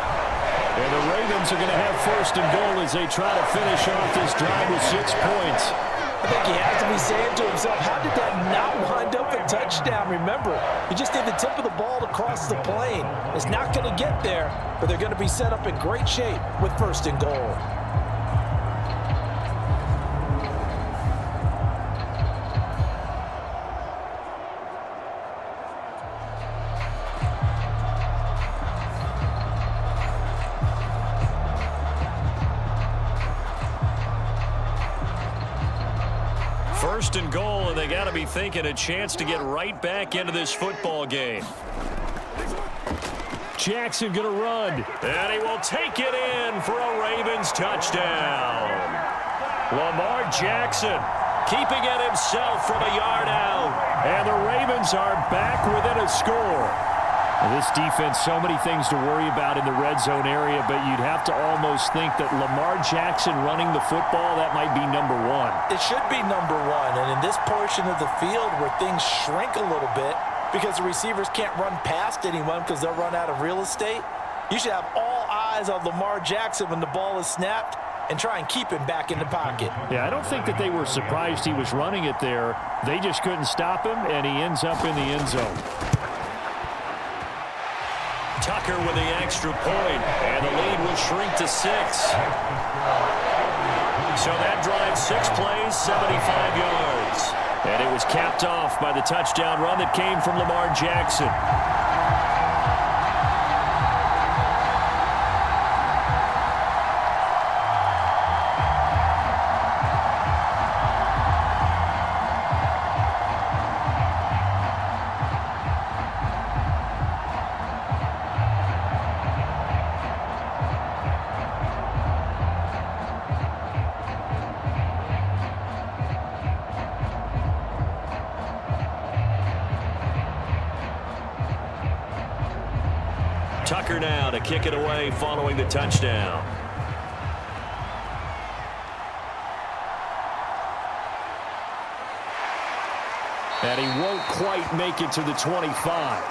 And the Ravens are going to have 1st and goal as they try to finish off this drive with 6 points. I think he has to be saying to himself, how did that not wind up a touchdown? Remember, he just did the tip of the ball to cross the plane. It's not going to get there, but they're going to be set up in great shape with 1st and goal. First and goal, and they got to be thinking a chance to get right back into this football game. Jackson going to run. And he will take it in for a Ravens touchdown. Lamar Jackson keeping it himself from a yard out. And the Ravens are back within a score. Well, this defense, so many things to worry about in the red zone area, but you'd have to almost think that Lamar Jackson running the football, that might be number 1. It should be number 1, and in this portion of the field where things shrink a little bit because the receivers can't run past anyone because they'll run out of real estate, you should have all eyes on Lamar Jackson when the ball is snapped and try and keep him back in the pocket. Yeah, I don't think that they were surprised he was running it there. They just couldn't stop him, and he ends up in the end zone. Tucker with the extra point, and the lead will shrink to 6. So that drive, 6 plays, 75 yards. And it was capped off by the touchdown run that came from Lamar Jackson. Tucker now to kick it away following the touchdown. And he won't quite make it to the 25.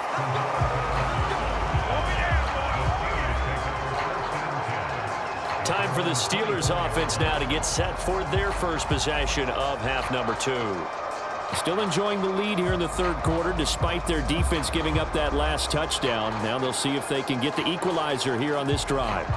Time for the Steelers offense now to get set for their first possession of half number 2. Still enjoying the lead here in the third quarter despite their defense giving up that last touchdown. Now they'll see if they can get the equalizer here on this drive.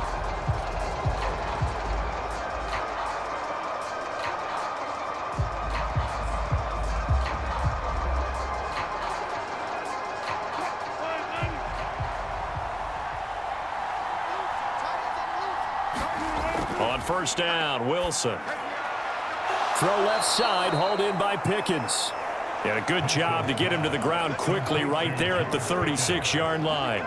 On first down, Wilson. Throw left side, hauled in by Pickens. And a good job to get him to the ground quickly right there at the 36-yard line.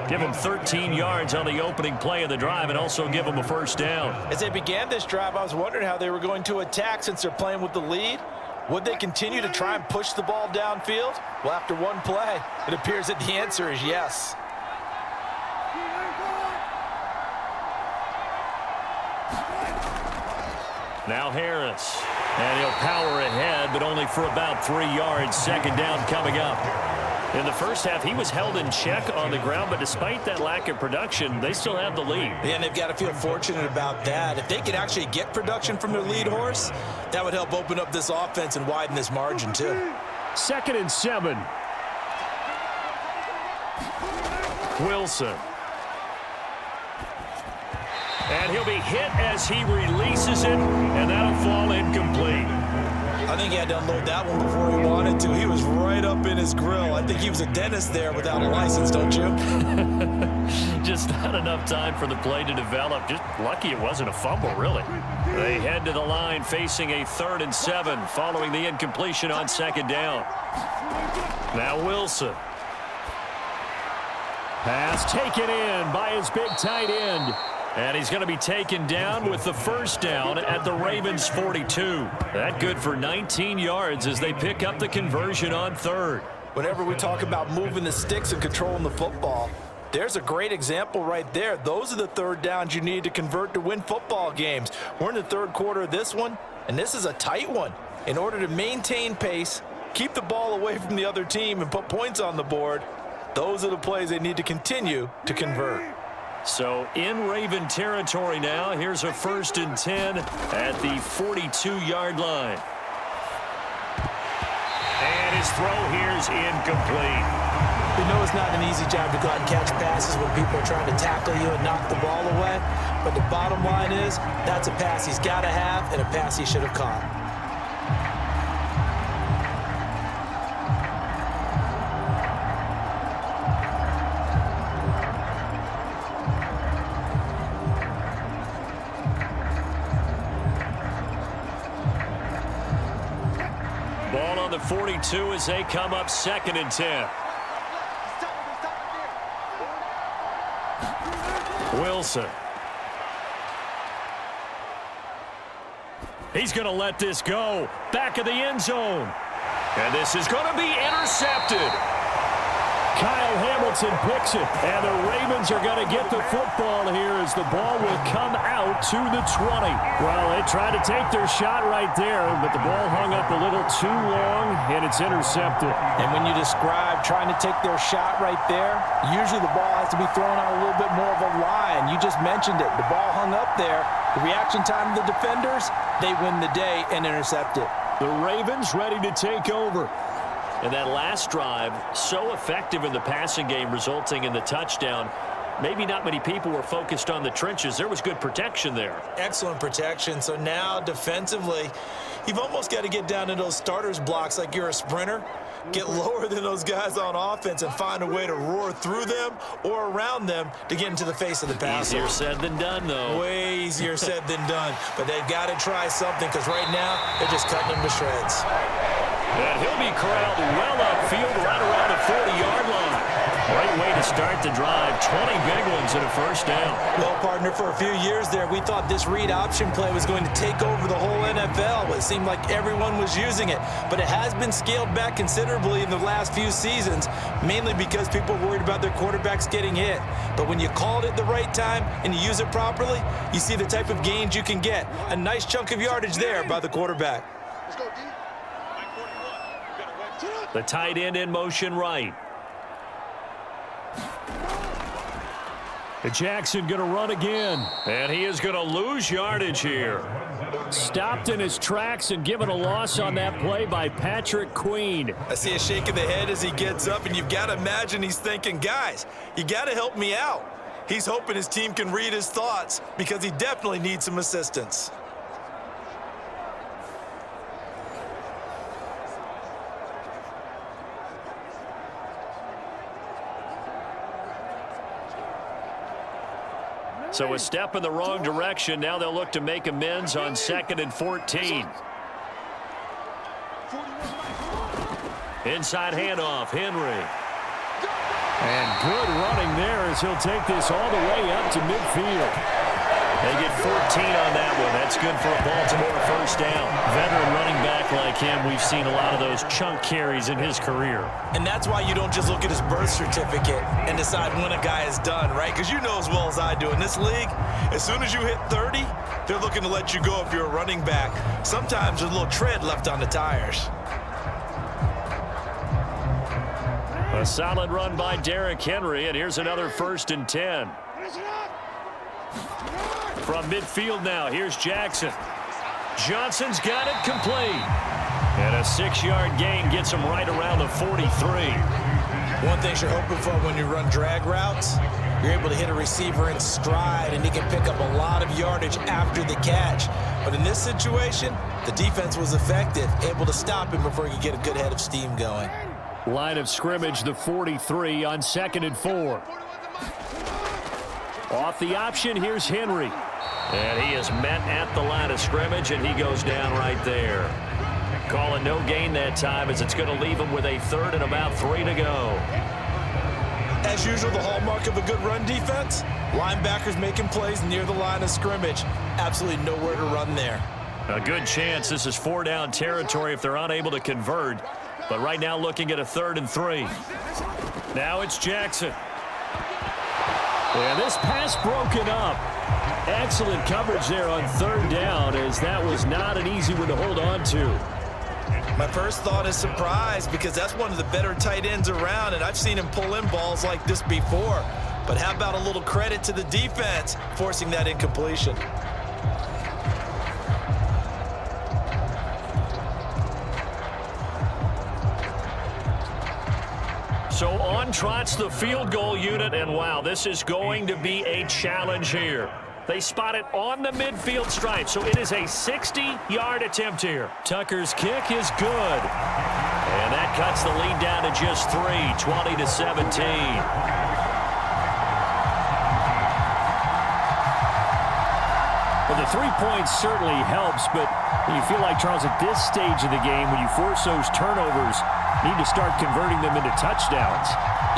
Give him 13 yards on the opening play of the drive and also give him a first down. As they began this drive, I was wondering how they were going to attack since they're playing with the lead. Would they continue to try and push the ball downfield? Well, after one play, it appears that the answer is yes. Now Harris. And he'll power ahead, but only for about 3 yards. Second down coming up. In the first half, he was held in check on the ground, but despite that lack of production, they still have the lead. Yeah, and they've got to feel fortunate about that. If they could actually get production from their lead horse, that would help open up this offense and widen this margin, too. 2nd and 7. Wilson. And he'll be hit as he releases it, and that'll fall incomplete. I think he had to unload that one before he wanted to. He was right up in his grill. I think he was a dentist there without a license, don't you? Just not enough time for the play to develop. Just lucky it wasn't a fumble, really. They head to the line facing a 3rd and 7 following the incompletion on 2nd down. Now Wilson. Pass taken in by his big tight end. And he's going to be taken down with the first down at the Ravens' 42. That good for 19 yards as they pick up the conversion on 3rd. Whenever we talk about moving the sticks and controlling the football, there's a great example right there. Those are the 3rd downs you need to convert to win football games. We're in the 3rd quarter of this one, and this is a tight one. In order to maintain pace, keep the ball away from the other team, and put points on the board, those are the plays they need to continue to convert. So in Raven territory now, here's a 1st and 10 at the 42-yard line. And his throw here's incomplete. We know it's not an easy job to go out and catch passes when people are trying to tackle you and knock the ball away. But the bottom line is that's a pass he's got to have and a pass he should have caught. Ball on the 42 as they come up 2nd and 10. Wilson. He's going to let this go. Back of the end zone. And this is going to be intercepted. Kyle Hamilton picks it, and the Ravens are going to get the football here as the ball will come out to the 20. Well, they tried to take their shot right there, but the ball hung up a little too long, and it's intercepted. And when you describe trying to take their shot right there, usually the ball has to be thrown out a little bit more of a line. You just mentioned it. The ball hung up there. The reaction time of the defenders, they win the day and intercept it. The Ravens ready to take over. And that last drive, so effective in the passing game, resulting in the touchdown. Maybe not many people were focused on the trenches. There was good protection there. Excellent protection. So now defensively, you've almost got to get down to those starters blocks like you're a sprinter. Get lower than those guys on offense and find a way to roar through them or around them to get into the face of the passer. Easier said than done, though. Way easier said than done. But they've got to try something because right now they're just cutting them to shreds. And he'll be corralled well upfield right around the 40-yard line. Great way to start the drive. 20 big ones and a first down. Well, partner, for a few years there, we thought this read option play was going to take over the whole NFL. It seemed like everyone was using it. But it has been scaled back considerably in the last few seasons, mainly because people are worried about their quarterbacks getting hit. But when you call it at the right time and you use it properly, you see the type of gains you can get. A nice chunk of yardage there by the quarterback. Let's go, D. The tight end in motion right. Jackson going to run again. And he is going to lose yardage here. Stopped in his tracks and given a loss on that play by Patrick Queen. I see a shake of the head as he gets up, and you've got to imagine he's thinking, guys, you got to help me out. He's hoping his team can read his thoughts because he definitely needs some assistance. So a step in the wrong direction. Now they'll look to make amends on 2nd and 14. Inside handoff, Henry. And good running there as he'll take this all the way up to midfield. They get 14 on that one. That's good for a Baltimore first down. Veteran running back like him, we've seen a lot of those chunk carries in his career. And that's why you don't just look at his birth certificate and decide when a guy is done, right? Because you know as well as I do, in this league, as soon as you hit 30, they're looking to let you go if you're a running back. Sometimes there's a little tread left on the tires. A solid run by Derrick Henry, and here's another 1st and 10. From midfield now, here's Jackson. Johnson's got it complete. And a 6-yard gain gets him right around the 43. One thing you're hoping for when you run drag routes, you're able to hit a receiver in stride, and he can pick up a lot of yardage after the catch. But in this situation, the defense was effective, able to stop him before he could get a good head of steam going. Line of scrimmage, the 43 on 2nd and 4. Off the option, here's Henry. And he is met at the line of scrimmage, and he goes down right there. Call it no gain that time, as it's going to leave him with a 3rd and about 3 to go. As usual, the hallmark of a good run defense, linebackers making plays near the line of scrimmage. Absolutely nowhere to run there. A good chance this is 4-down territory if they're unable to convert. But right now looking at a 3rd and 3. Now it's Jackson. And this pass broken up. Excellent coverage there on 3rd down, as that was not an easy one to hold on to. My first thought is surprise, because that's one of the better tight ends around, and I've seen him pull in balls like this before. But how about a little credit to the defense forcing that incompletion? So on trots the field goal unit, and wow, this is going to be a challenge here. They spot it on the midfield stripe, so it is a 60-yard attempt here. Tucker's kick is good. And that cuts the lead down to just 3, 20-17. Well, the 3 points certainly helps, but you feel like, Charles, at this stage of the game, when you force those turnovers, need to start converting them into touchdowns.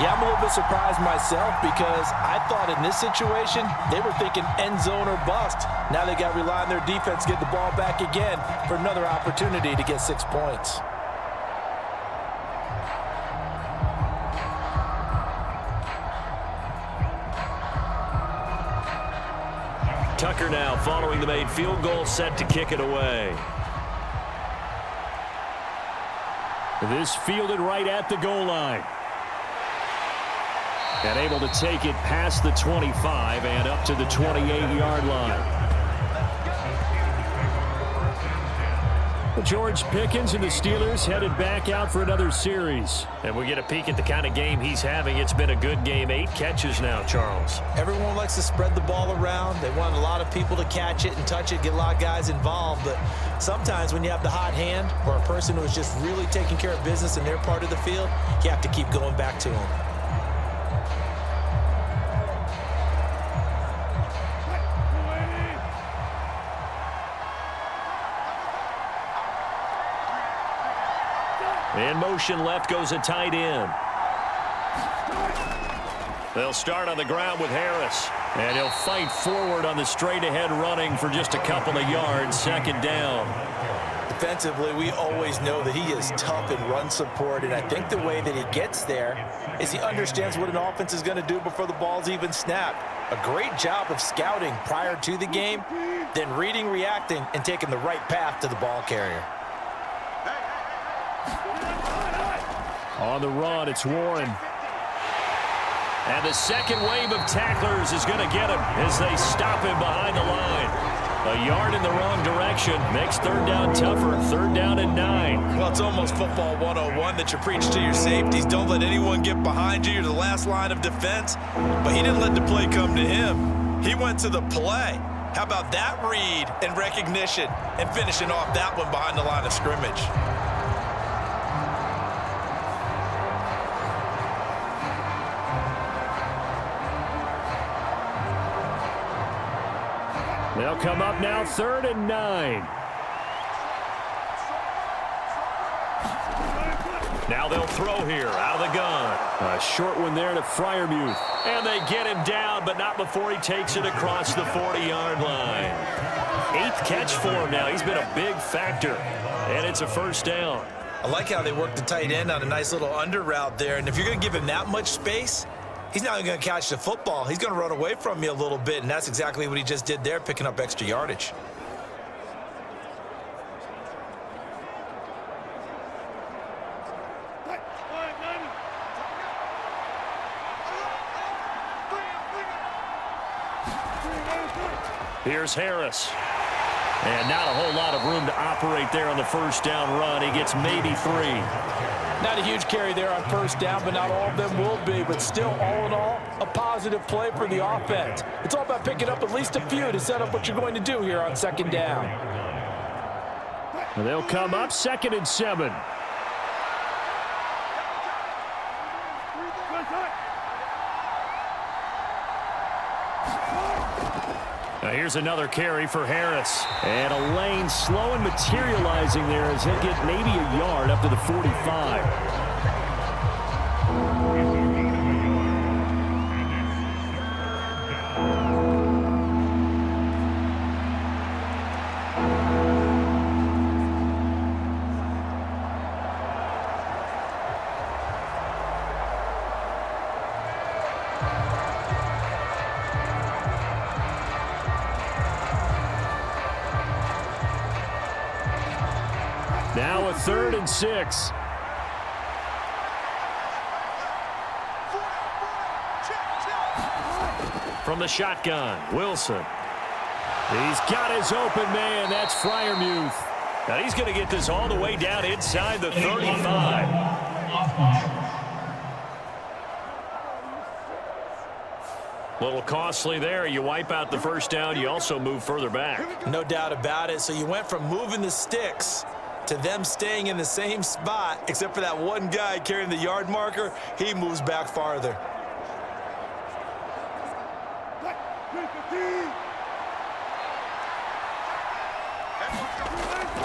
Yeah, I'm a little bit surprised myself, because I thought in this situation, they were thinking end zone or bust. Now they got to rely on their defense to get the ball back again for another opportunity to get 6 points. Tucker now following the made field goal, set to kick it away. This fielded right at the goal line. And able to take it past the 25 and up to the 28-yard line. George Pickens and the Steelers headed back out for another series. And we get a peek at the kind of game he's having. It's been a good game. 8 catches now, Charles. Everyone likes to spread the ball around. They want a lot of people to catch it and touch it, get a lot of guys involved. But sometimes when you have the hot hand or a person who is just really taking care of business in their part of the field, you have to keep going back to them. In motion left goes a tight end. They'll start on the ground with Harris. And he'll fight forward on the straight-ahead running for just a couple of yards. 2nd down. Defensively, we always know that he is tough in run support, and I think the way that he gets there is he understands what an offense is going to do before the ball's even snapped. A great job of scouting prior to the game, then reading, reacting, and taking the right path to the ball carrier. On the run, it's Warren. And the second wave of tacklers is going to get him as they stop him behind the line. A yard in the wrong direction makes third down tougher. Third down and 9. Well, it's almost football 101 that you preach to your safeties. Don't let anyone get behind you. You're the last line of defense. But he didn't let the play come to him. He went to the play. How about that read and recognition and finishing off that one behind the line of scrimmage? They'll come up now, 3rd and 9. Now they'll throw here out of the gun. A short one there to Freiermuth. And they get him down, but not before he takes it across the 40-yard line. 8th catch for him now. He's been a big factor. And it's a first down. I like how they work the tight end on a nice little under route there. And if you're going to give him that much space, he's not even going to catch the football. He's going to run away from me a little bit, and that's exactly what he just did there, picking up extra yardage. Here's Harris. And not a whole lot of room to operate there on the first down run. He gets maybe 3. Not a huge carry there on first down, but not all of them will be. But still, all in all, a positive play for the offense. It's all about picking up at least a few to set up what you're going to do here on second down. And they'll come up 2nd and 7. Now here's another carry for Harris. And a lane slow and materializing there as he'll get maybe a yard up to the 45. Now a 3rd and 6. From the shotgun, Wilson. He's got his open man. That's Freiermuth. Now he's going to get this all the way down inside the 35. A little costly there. You wipe out the first down. You also move further back. No doubt about it. So you went from moving the sticks to them staying in the same spot, except for that one guy carrying the yard marker. He moves back farther.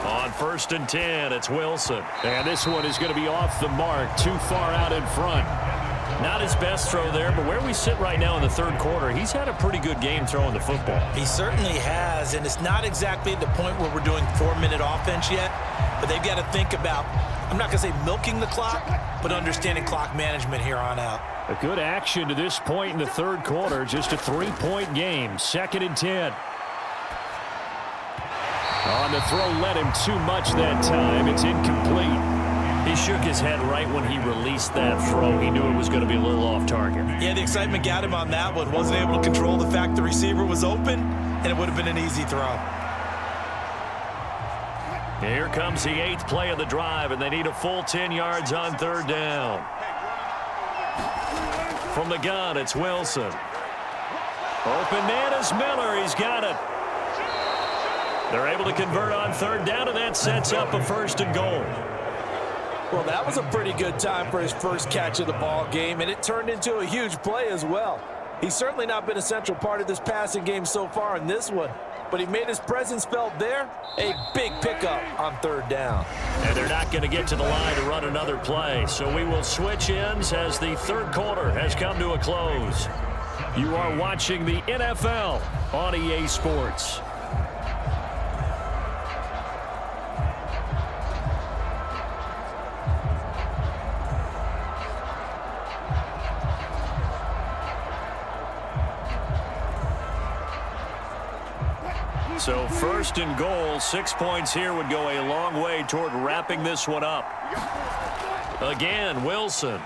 On 1st and 10, it's Wilson. And this one is going to be off the mark, too far out in front. Not his best throw there, but where we sit right now in the 3rd quarter, he's had a pretty good game throwing the football. He certainly has, and it's not exactly at the point where we're doing 4-minute offense yet, but they've got to think about, I'm not going to say milking the clock, but understanding clock management here on out. A good action to this point in the 3rd quarter, just a 3-point game, 2nd and 10. On the throw, led him too much that time. It's incomplete. He shook his head right when he released that throw. He knew it was going to be a little off target. Yeah, the excitement got him on that one. Wasn't able to control the fact the receiver was open, and it would have been an easy throw. Here comes the 8th play of the drive, and they need a full 10 yards on 3rd down. From the gun, it's Wilson. Open man is Miller. He's got it. They're able to convert on 3rd down, and that sets up a 1st and goal. Well, that was a pretty good time for his first catch of the ball game, and it turned into a huge play as well. He's certainly not been a central part of this passing game so far in this one, but he made his presence felt there. A big pickup on 3rd down. And they're not going to get to the line to run another play, so we will switch ends as the 3rd quarter has come to a close. You are watching the NFL on EA Sports. So 1st and goal, 6 points here would go a long way toward wrapping this one up. Again, Wilson.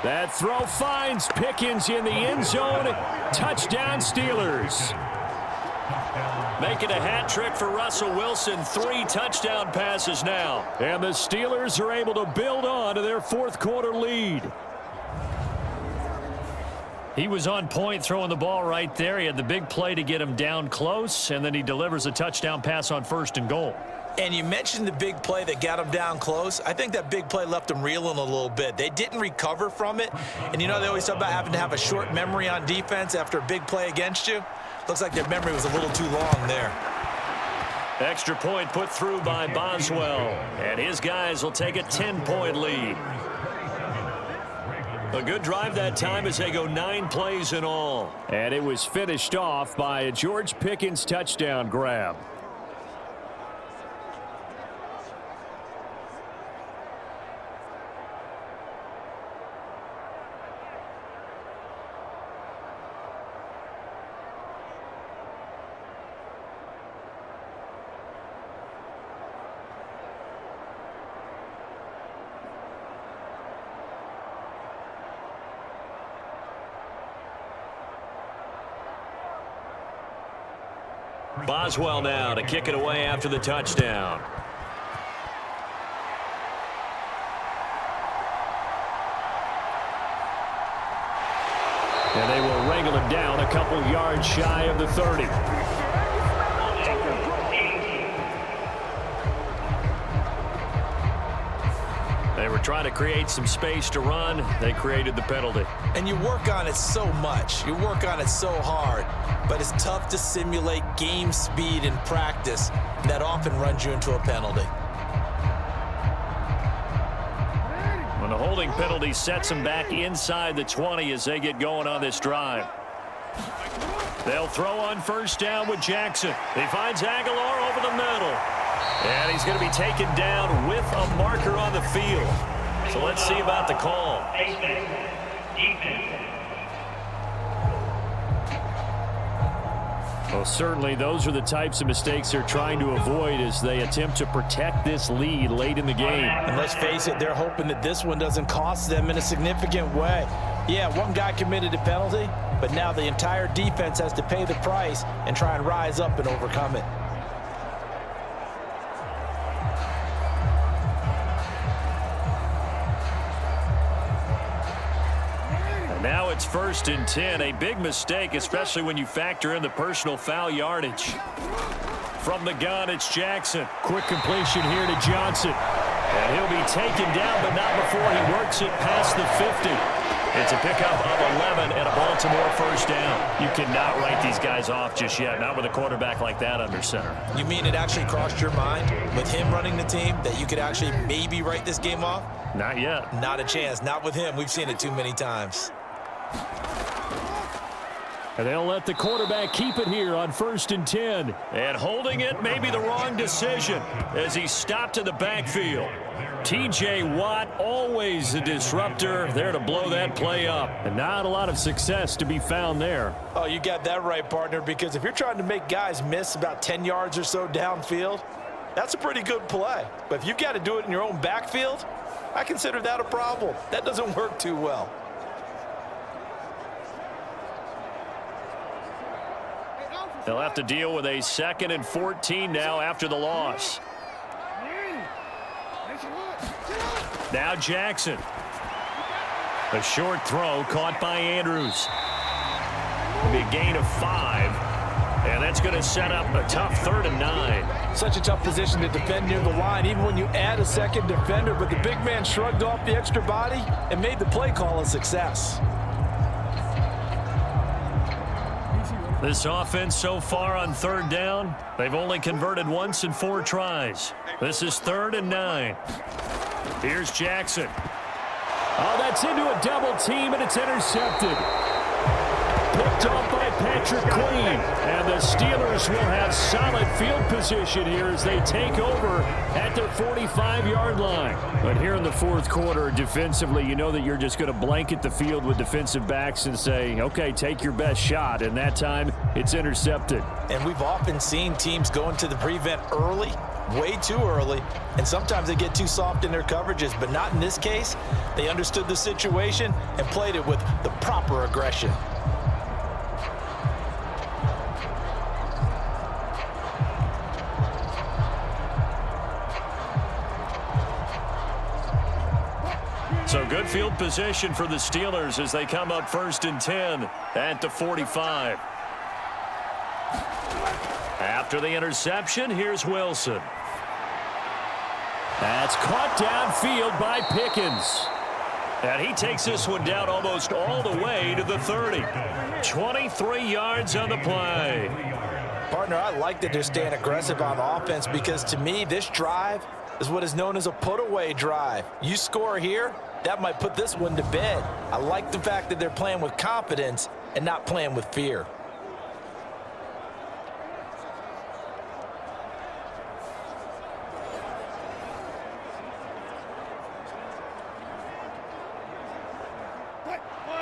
That throw finds Pickens in the end zone. Touchdown, Steelers. Making a hat trick for Russell Wilson. 3 touchdown passes now. And the Steelers are able to build on to their fourth quarter lead. He was on point throwing the ball right there. He had the big play to get him down close, and then he delivers a touchdown pass on 1st and goal. And you mentioned the big play that got him down close. I think that big play left him reeling a little bit. They didn't recover from it. And, you know, they always talk about having to have a short memory on defense after a big play against you. Looks like their memory was a little too long there. Extra point put through by Boswell. And his guys will take a 10-point lead. A good drive that time as they go 9 plays in all. And it was finished off by a George Pickens touchdown grab. Boswell now to kick it away after the touchdown. And they will wrangle him down a couple yards shy of the 30. They were trying to create some space to run. They created the penalty. And you work on it so much. You work on it so hard. But it's tough to simulate game speed in practice. That often runs you into a penalty. When the holding penalty sets them back inside the 20 as they get going on this drive. They'll throw on 1st down with Jackson. He finds Aguilar over the middle. And he's going to be taken down with a marker on the field. So let's see about the call. Well, certainly those are the types of mistakes they're trying to avoid as they attempt to protect this lead late in the game. And let's face it, they're hoping that this one doesn't cost them in a significant way. Yeah, one guy committed a penalty, but now the entire defense has to pay the price and try and rise up and overcome it. Now it's 1st and 10. A big mistake, especially when you factor in the personal foul yardage. From the gun, it's Jackson. Quick completion here to Johnson. And he'll be taken down, but not before he works it past the 50. It's a pickup of 11 and a Baltimore 1st down. You cannot write these guys off just yet, not with a quarterback like that under center. You mean it actually crossed your mind with him running the team that you could actually maybe write this game off? Not yet. Not a chance. Not with him. We've seen it too many times. And they'll let the quarterback keep it here on 1st and 10. And holding it may be the wrong decision as he stopped in the backfield. T.J. Watt, always a disruptor, there to blow that play up. And not a lot of success to be found there. Oh, you got that right, partner, because if you're trying to make guys miss about 10 yards or so downfield, that's a pretty good play. But if you've got to do it in your own backfield, I consider that a problem. That doesn't work too well. They'll have to deal with a 2nd and 14 now after the loss. Now Jackson. A short throw caught by Andrews. It'll be a gain of 5. And that's going to set up a tough 3rd and 9. Such a tough position to defend near the line, even when you add a second defender. But the big man shrugged off the extra body and made the play call a success. This offense so far on 3rd down, they've only converted once in 4 tries. This is 3rd and 9. Here's Jackson. Oh, that's into a double team, and it's intercepted. Picked off by Patrick Queen. And the Steelers will have solid field position here as they take over at their 45-yard line. But here in the 4th quarter, defensively, you know that you're just going to blanket the field with defensive backs and say, okay, take your best shot. And that time, it's intercepted. And we've often seen teams go into the prevent early way too early, and sometimes they get too soft in their coverages, but not in this case. They understood the situation and played it with the proper aggression. So good field position for the Steelers as they come up 1st and 10 at the 45. After the interception, here's Wilson. That's caught downfield by Pickens. And he takes this one down almost all the way to the 30. 23 yards on the play. Partner, I like that they're staying aggressive on offense because to me, this drive is what is known as a put-away drive. You score here, that might put this one to bed. I like the fact that they're playing with confidence and not playing with fear.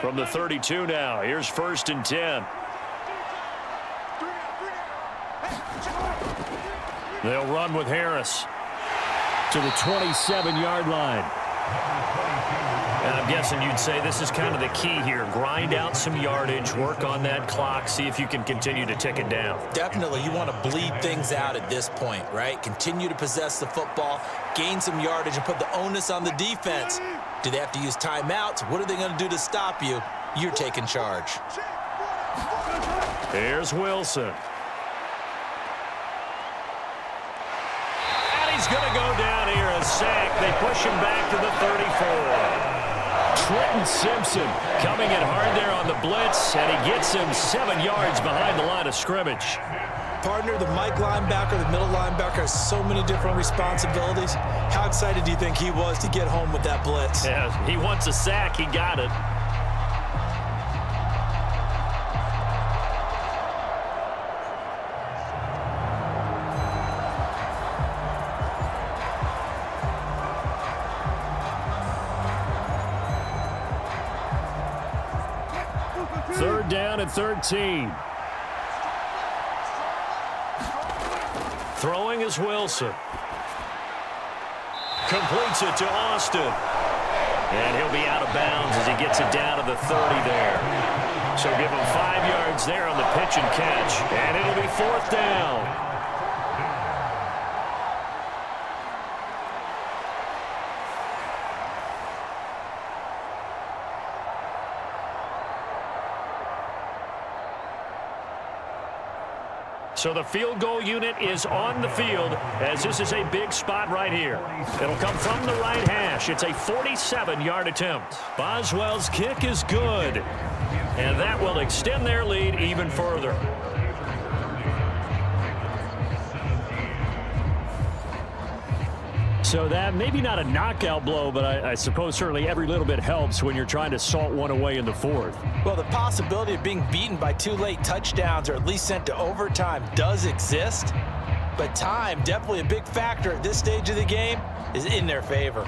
From the 32 now, here's 1st and 10. They'll run with Harris to the 27-yard line. And I'm guessing you'd say this is kind of the key here. Grind out some yardage, work on that clock, see if you can continue to tick it down. Definitely, you want to bleed things out at this point, right? Continue to possess the football, gain some yardage, and put the onus on the defense. Do they have to use timeouts? What are they going to do to stop you? You're taking charge. Here's Wilson. And he's going to go down here, a sack. They push him back to the 34. Trenton Simpson coming in hard there on the blitz, and he gets him 7 yards behind the line of scrimmage. Partner, the Mike linebacker, the middle linebacker has so many different responsibilities. How excited do you think he was to get home with that blitz? Yeah, he wants a sack. He got it. Third down and 13. Throwing is Wilson. Completes it to Austin. And he'll be out of bounds as he gets it down to the 30 there. So give him 5 yards there on the pitch and catch. And it'll be 4th down. So the field goal unit is on the field as this is a big spot right here. It'll come from the right hash. It's a 47-yard attempt. Boswell's kick is good, and that will extend their lead even further. So that maybe not a knockout blow, but I suppose certainly every little bit helps when you're trying to salt one away in the 4th. Well, the possibility of being beaten by 2 late touchdowns or at least sent to overtime does exist, but time, definitely a big factor at this stage of the game, is in their favor.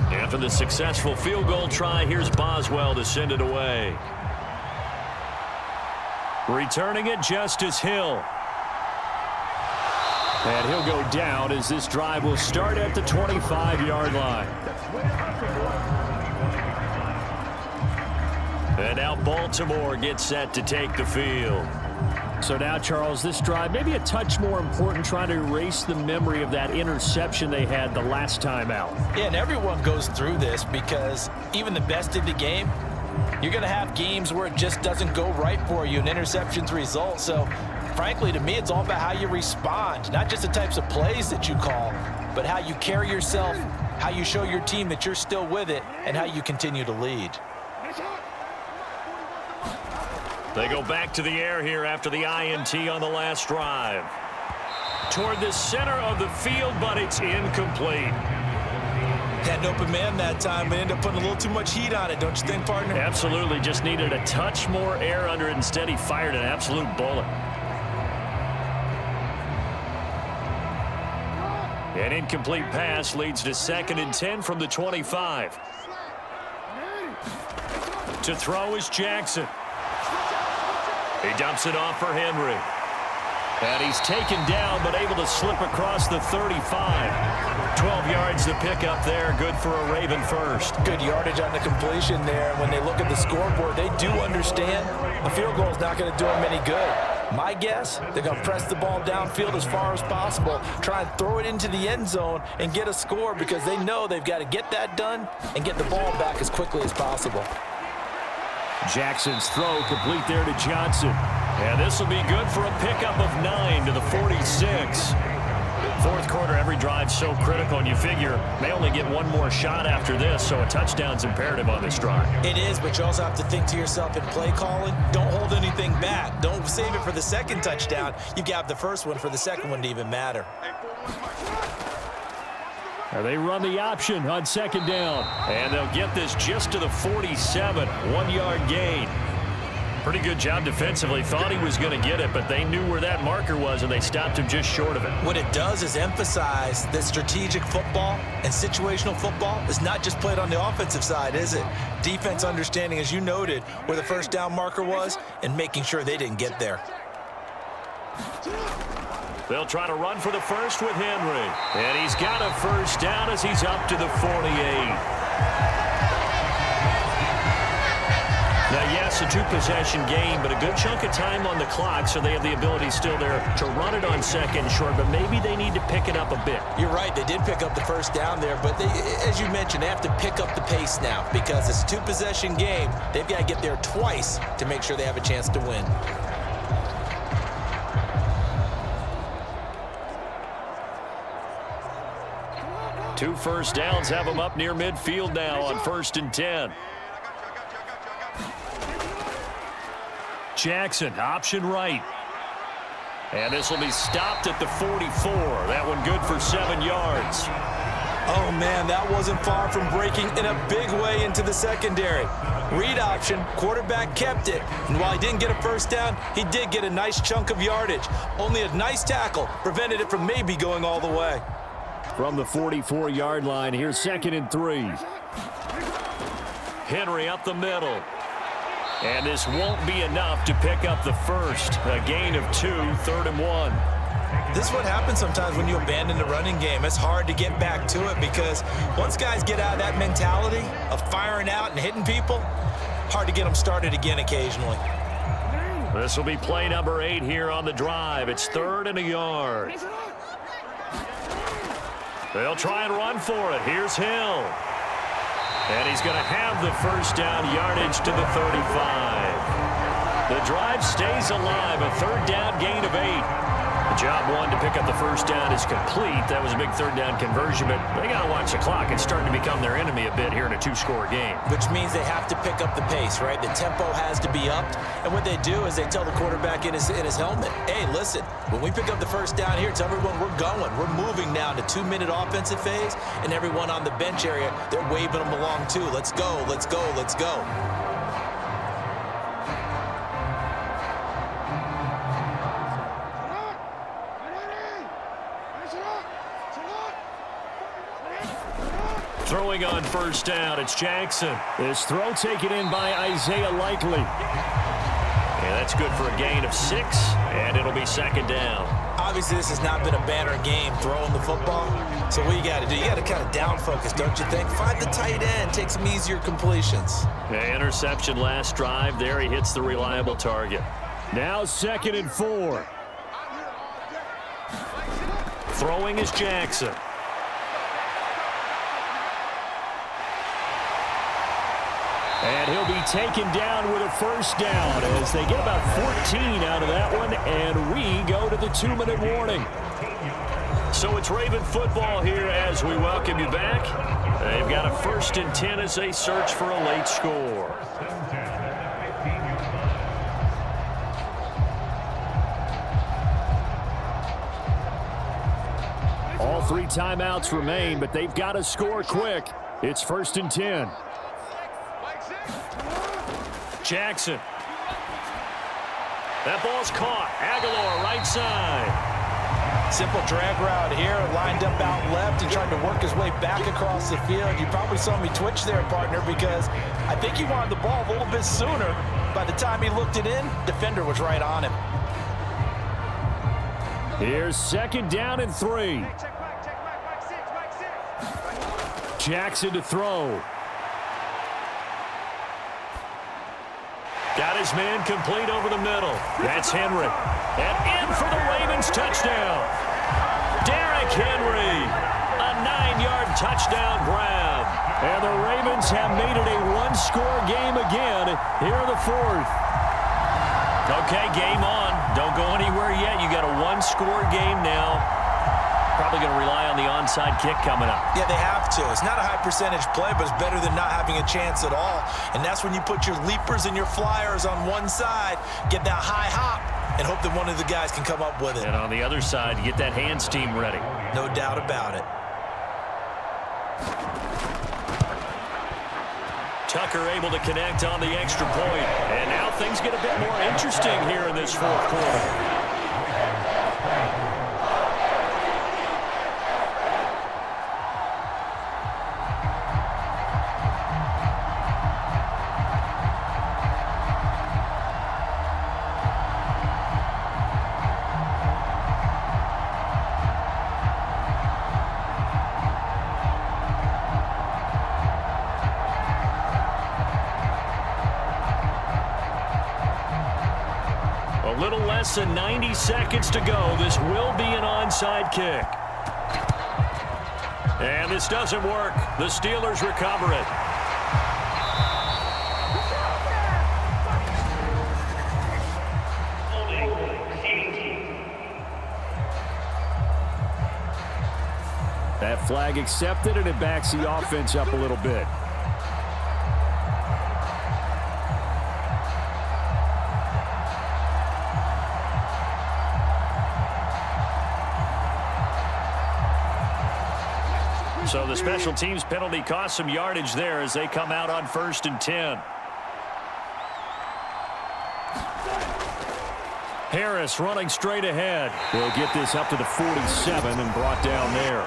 After the successful field goal try, here's Boswell to send it away. Returning it, Justice Hill. And he'll go down as this drive will start at the 25-yard line. And now Baltimore gets set to take the field. So now, Charles, this drive maybe a touch more important, trying to erase the memory of that interception they had the last time out. Yeah, and everyone goes through this because even the best in the game, you're going to have games where it just doesn't go right for you and interceptions result. So, frankly, to me, it's all about how you respond, not just the types of plays that you call, but how you carry yourself, how you show your team that you're still with it, and how you continue to lead. They go back to the air here after the INT on the last drive. Toward the center of the field, but it's incomplete. Had an open man that time, but ended up putting a little too much heat on it, don't you think, partner? Absolutely. Just needed a touch more air under it. Instead, he fired an absolute bullet. An incomplete pass leads to 2nd and 10 from the 25. To throw is Jackson. He dumps it off for Henry. And he's taken down, but able to slip across the 35. 12 yards to pick up there. Good for a Raven first. Good yardage on the completion there. When they look at the scoreboard, they do understand a field goal is not going to do them any good. My guess, they're going to press the ball downfield as far as possible, try and throw it into the end zone and get a score because they know they've got to get that done and get the ball back as quickly as possible. Jackson's throw complete there to Johnson. And this will be good for a pickup of 9 to the 46. Fourth quarter, every drive so critical, and you figure they only get one more shot after this, so a touchdown's imperative on this drive. It is, but you also have to think to yourself in play calling, don't hold anything back. Don't save it for the second touchdown. You've got the first one for the second one to even matter. They run the option on 2nd down. And they'll get this just to the 47, 1-yard gain. Pretty good job defensively. Thought he was going to get it, but they knew where that marker was, and they stopped him just short of it. What it does is emphasize that strategic football and situational football is not just played on the offensive side, is it? Defense understanding, as you noted, where the first down marker was and making sure they didn't get there. They'll try to run for the first with Henry. And he's got a first down as he's up to the 48. Now, yes, a 2-possession game, but a good chunk of time on the clock, so they have the ability still there to run it on 2nd and short, but maybe they need to pick it up a bit. You're right. They did pick up the first down there, but they, as you mentioned, they have to pick up the pace now because it's a 2-possession game. They've got to get there twice to make sure they have a chance to win. Two first downs have them up near midfield now on 1st and 10. Jackson, option right. And this will be stopped at the 44. That one good for 7 yards. Oh, man, that wasn't far from breaking in a big way into the secondary. Read option, quarterback kept it. And while he didn't get a first down, he did get a nice chunk of yardage. Only a nice tackle prevented it from maybe going all the way. From the 44-yard line, here's 2nd and 3. Henry up the middle. And this won't be enough to pick up the first. A gain of 2, 3rd and 1. This is what happens sometimes when you abandon the running game. It's hard to get back to it because once guys get out of that mentality of firing out and hitting people, hard to get them started again occasionally. This will be play number 8 here on the drive. It's 3rd and a yard. They'll try and run for it. Here's Hill. And he's going to have the first down, yardage to the 35. The drive stays alive, a 3rd down gain of 8. The job one to pick up the first down is complete. That was a big 3rd down conversion, but they got to watch the clock. It's starting to become their enemy a bit here in a 2-score game. Which means they have to pick up the pace, right? The tempo has to be upped. And what they do is they tell the quarterback in his helmet, hey, listen, when we pick up the first down here, tell everyone we're going. We're moving now to 2-minute offensive phase, and everyone on the bench area, they're waving them along too. Let's go, let's go, let's go. Throwing on first down, it's Jackson. This throw taken in by Isaiah Likely. And that's good for a gain of 6, and it'll be 2nd down. Obviously, this has not been a banner game throwing the football. So what you got to do, you got to kind of down focus, don't you think? Find the tight end, take some easier completions. Interception last drive. There he hits the reliable target. Now 2nd and 4. Throwing is Jackson. And he'll be taken down with a first down as they get about 14 out of that one, and we go to the 2-minute warning. So it's Raven football here as we welcome you back. They've got a 1st and 10 as they search for a late score. All 3 timeouts remain, but they've got to score quick. It's 1st and 10. Jackson. That ball's caught. Aguilar right side. Simple drag route here, lined up out left and trying to work his way back across the field. You probably saw me twitch there, partner, because I think he wanted the ball a little bit sooner. By the time he looked it in, defender was right on him. Here's 2nd down and 3. Jackson to throw. Got his man complete over the middle. That's Henry. And in for the Ravens touchdown. Derrick Henry. A 9-yard touchdown grab. And the Ravens have made it a one-score game again here in the 4th. Okay, game on. Don't go anywhere yet. You got a one-score game now. Probably going to rely on the onside kick coming up. Yeah, they have to. It's not a high percentage play, but it's better than not having a chance at all. And that's when you put your leapers and your flyers on one side, get that high hop, and hope that one of the guys can come up with it. And on the other side, get that hands team ready. No doubt about it. Tucker able to connect on the extra point. And now things get a bit more interesting here in this 4th quarter. A little less than 90 seconds to go. This will be an onside kick. And this doesn't work. The Steelers recover it. That flag accepted, and it backs the offense up a little bit. So the special teams penalty cost some yardage there as they come out on 1st and 10. Harris running straight ahead. They'll get this up to the 47 and brought down there.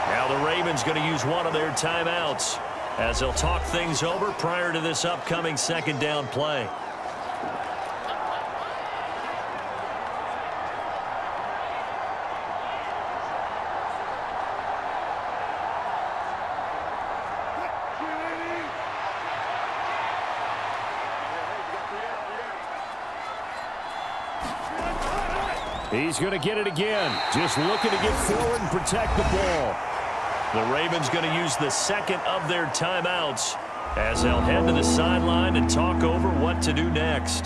Now the Ravens going to use one of their timeouts as they'll talk things over prior to this upcoming 2nd down play. He's going to get it again. Just looking to get forward and protect the ball. The Ravens going to use the 2nd of their timeouts as they'll head to the sideline and talk over what to do next.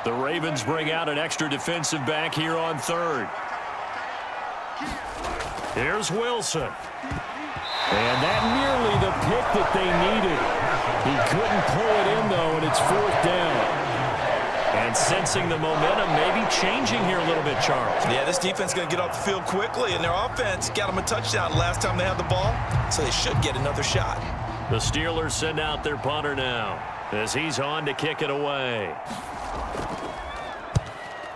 The Ravens bring out an extra defensive back here on 3rd. Here's Wilson. And that nearly the pick that they needed. He couldn't pull it in, though, and it's 4th down. And sensing the momentum maybe changing here a little bit, Charles. Yeah, this defense is going to get off the field quickly, and their offense got them a touchdown last time they had the ball, so they should get another shot. The Steelers send out their punter now as he's on to kick it away.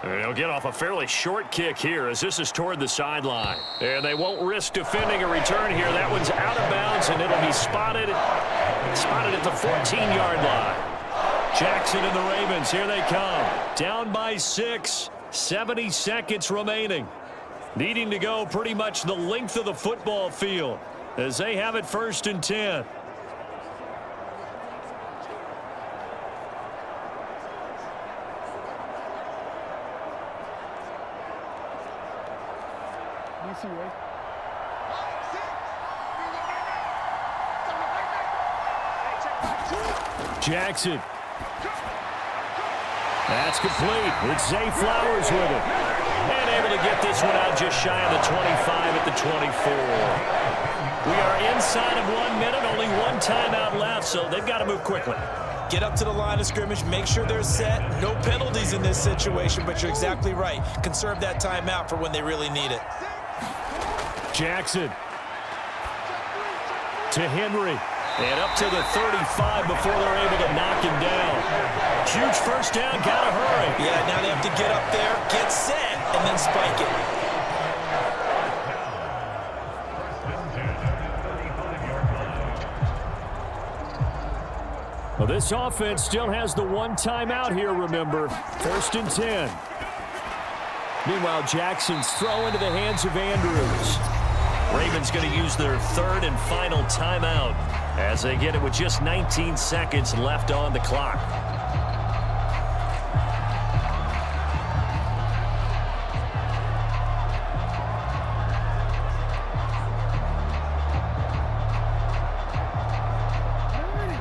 And they'll get off a fairly short kick here as this is toward the sideline. And they won't risk defending a return here. That one's out of bounds, and it'll be spotted at the 14-yard line. Jackson and the Ravens, here they come. Down by 6, 70 seconds remaining. Needing to go pretty much the length of the football field as they have it 1st and 10. Jackson. That's complete. It's Zay Flowers with it. And able to get this one out just shy of the 25 at the 24. We are inside of 1 minute, only one timeout left, so they've got to move quickly. Get up to the line of scrimmage, make sure they're set. No penalties in this situation, but you're exactly right. Conserve that timeout for when they really need it. Jackson. to Henry. And up to the 35 before they're able to knock him down. Huge first down, gotta hurry. Yeah, now they have to get up there, get set, and then spike it. Well, this offense still has the one timeout here, remember. 1st and 10. Meanwhile, Jackson's throw into the hands of Andrews. Ravens going to use their 3rd and final timeout as they get it with just 19 seconds left on the clock.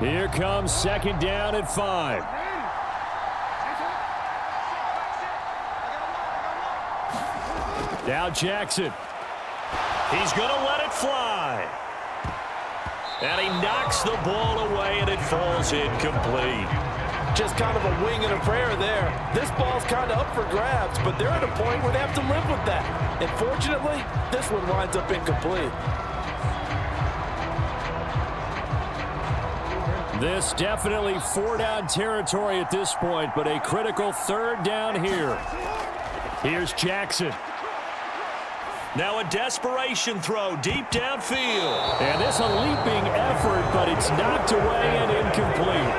Here comes 2nd down and 5. Now Jackson. He's going to let it fly. And he knocks the ball away, and it falls incomplete. Just kind of a wing and a prayer there. This ball's kind of up for grabs, but they're at a point where they have to live with that. And fortunately, this one winds up incomplete. This definitely 4-down territory at this point, but a critical 3rd down here. Here's Jackson. Now a desperation throw deep downfield. And this a leaping effort, but it's knocked away and incomplete.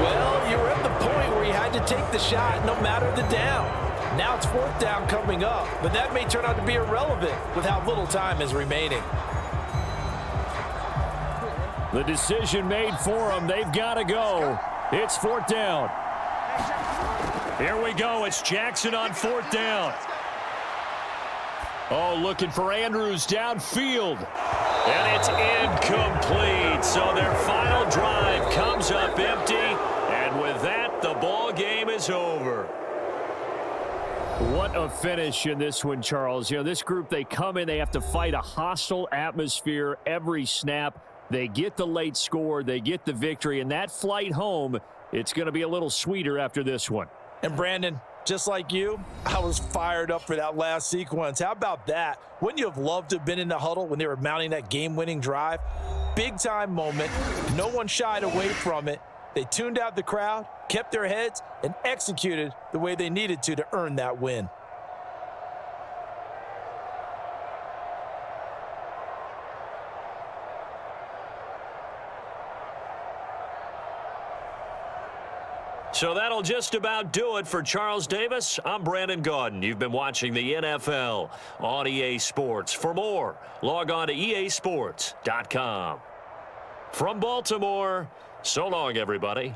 Well, you were at the point where you had to take the shot no matter the down. Now it's 4th down coming up, but that may turn out to be irrelevant with how little time is remaining. The decision made for them. They've got to go. It's 4th down. Here we go. It's Jackson on 4th down. Oh, looking for Andrews downfield. And it's incomplete. So their final drive comes up empty. And with that, the ball game is over. What a finish in this one, Charles. You know, this group, they come in, they have to fight a hostile atmosphere every snap. They get the late score, they get the victory, and that flight home, it's going to be a little sweeter after this one. And Brandon, just like you, I was fired up for that last sequence. How about that? Wouldn't you have loved to have been in the huddle when they were mounting that game-winning drive? Big-time moment. No one shied away from it. They tuned out the crowd, kept their heads, and executed the way they needed to earn that win. So that'll just about do it for Charles Davis. I'm Brandon Gaudin. You've been watching the NFL on EA Sports. For more, log on to easports.com. From Baltimore, so long, everybody.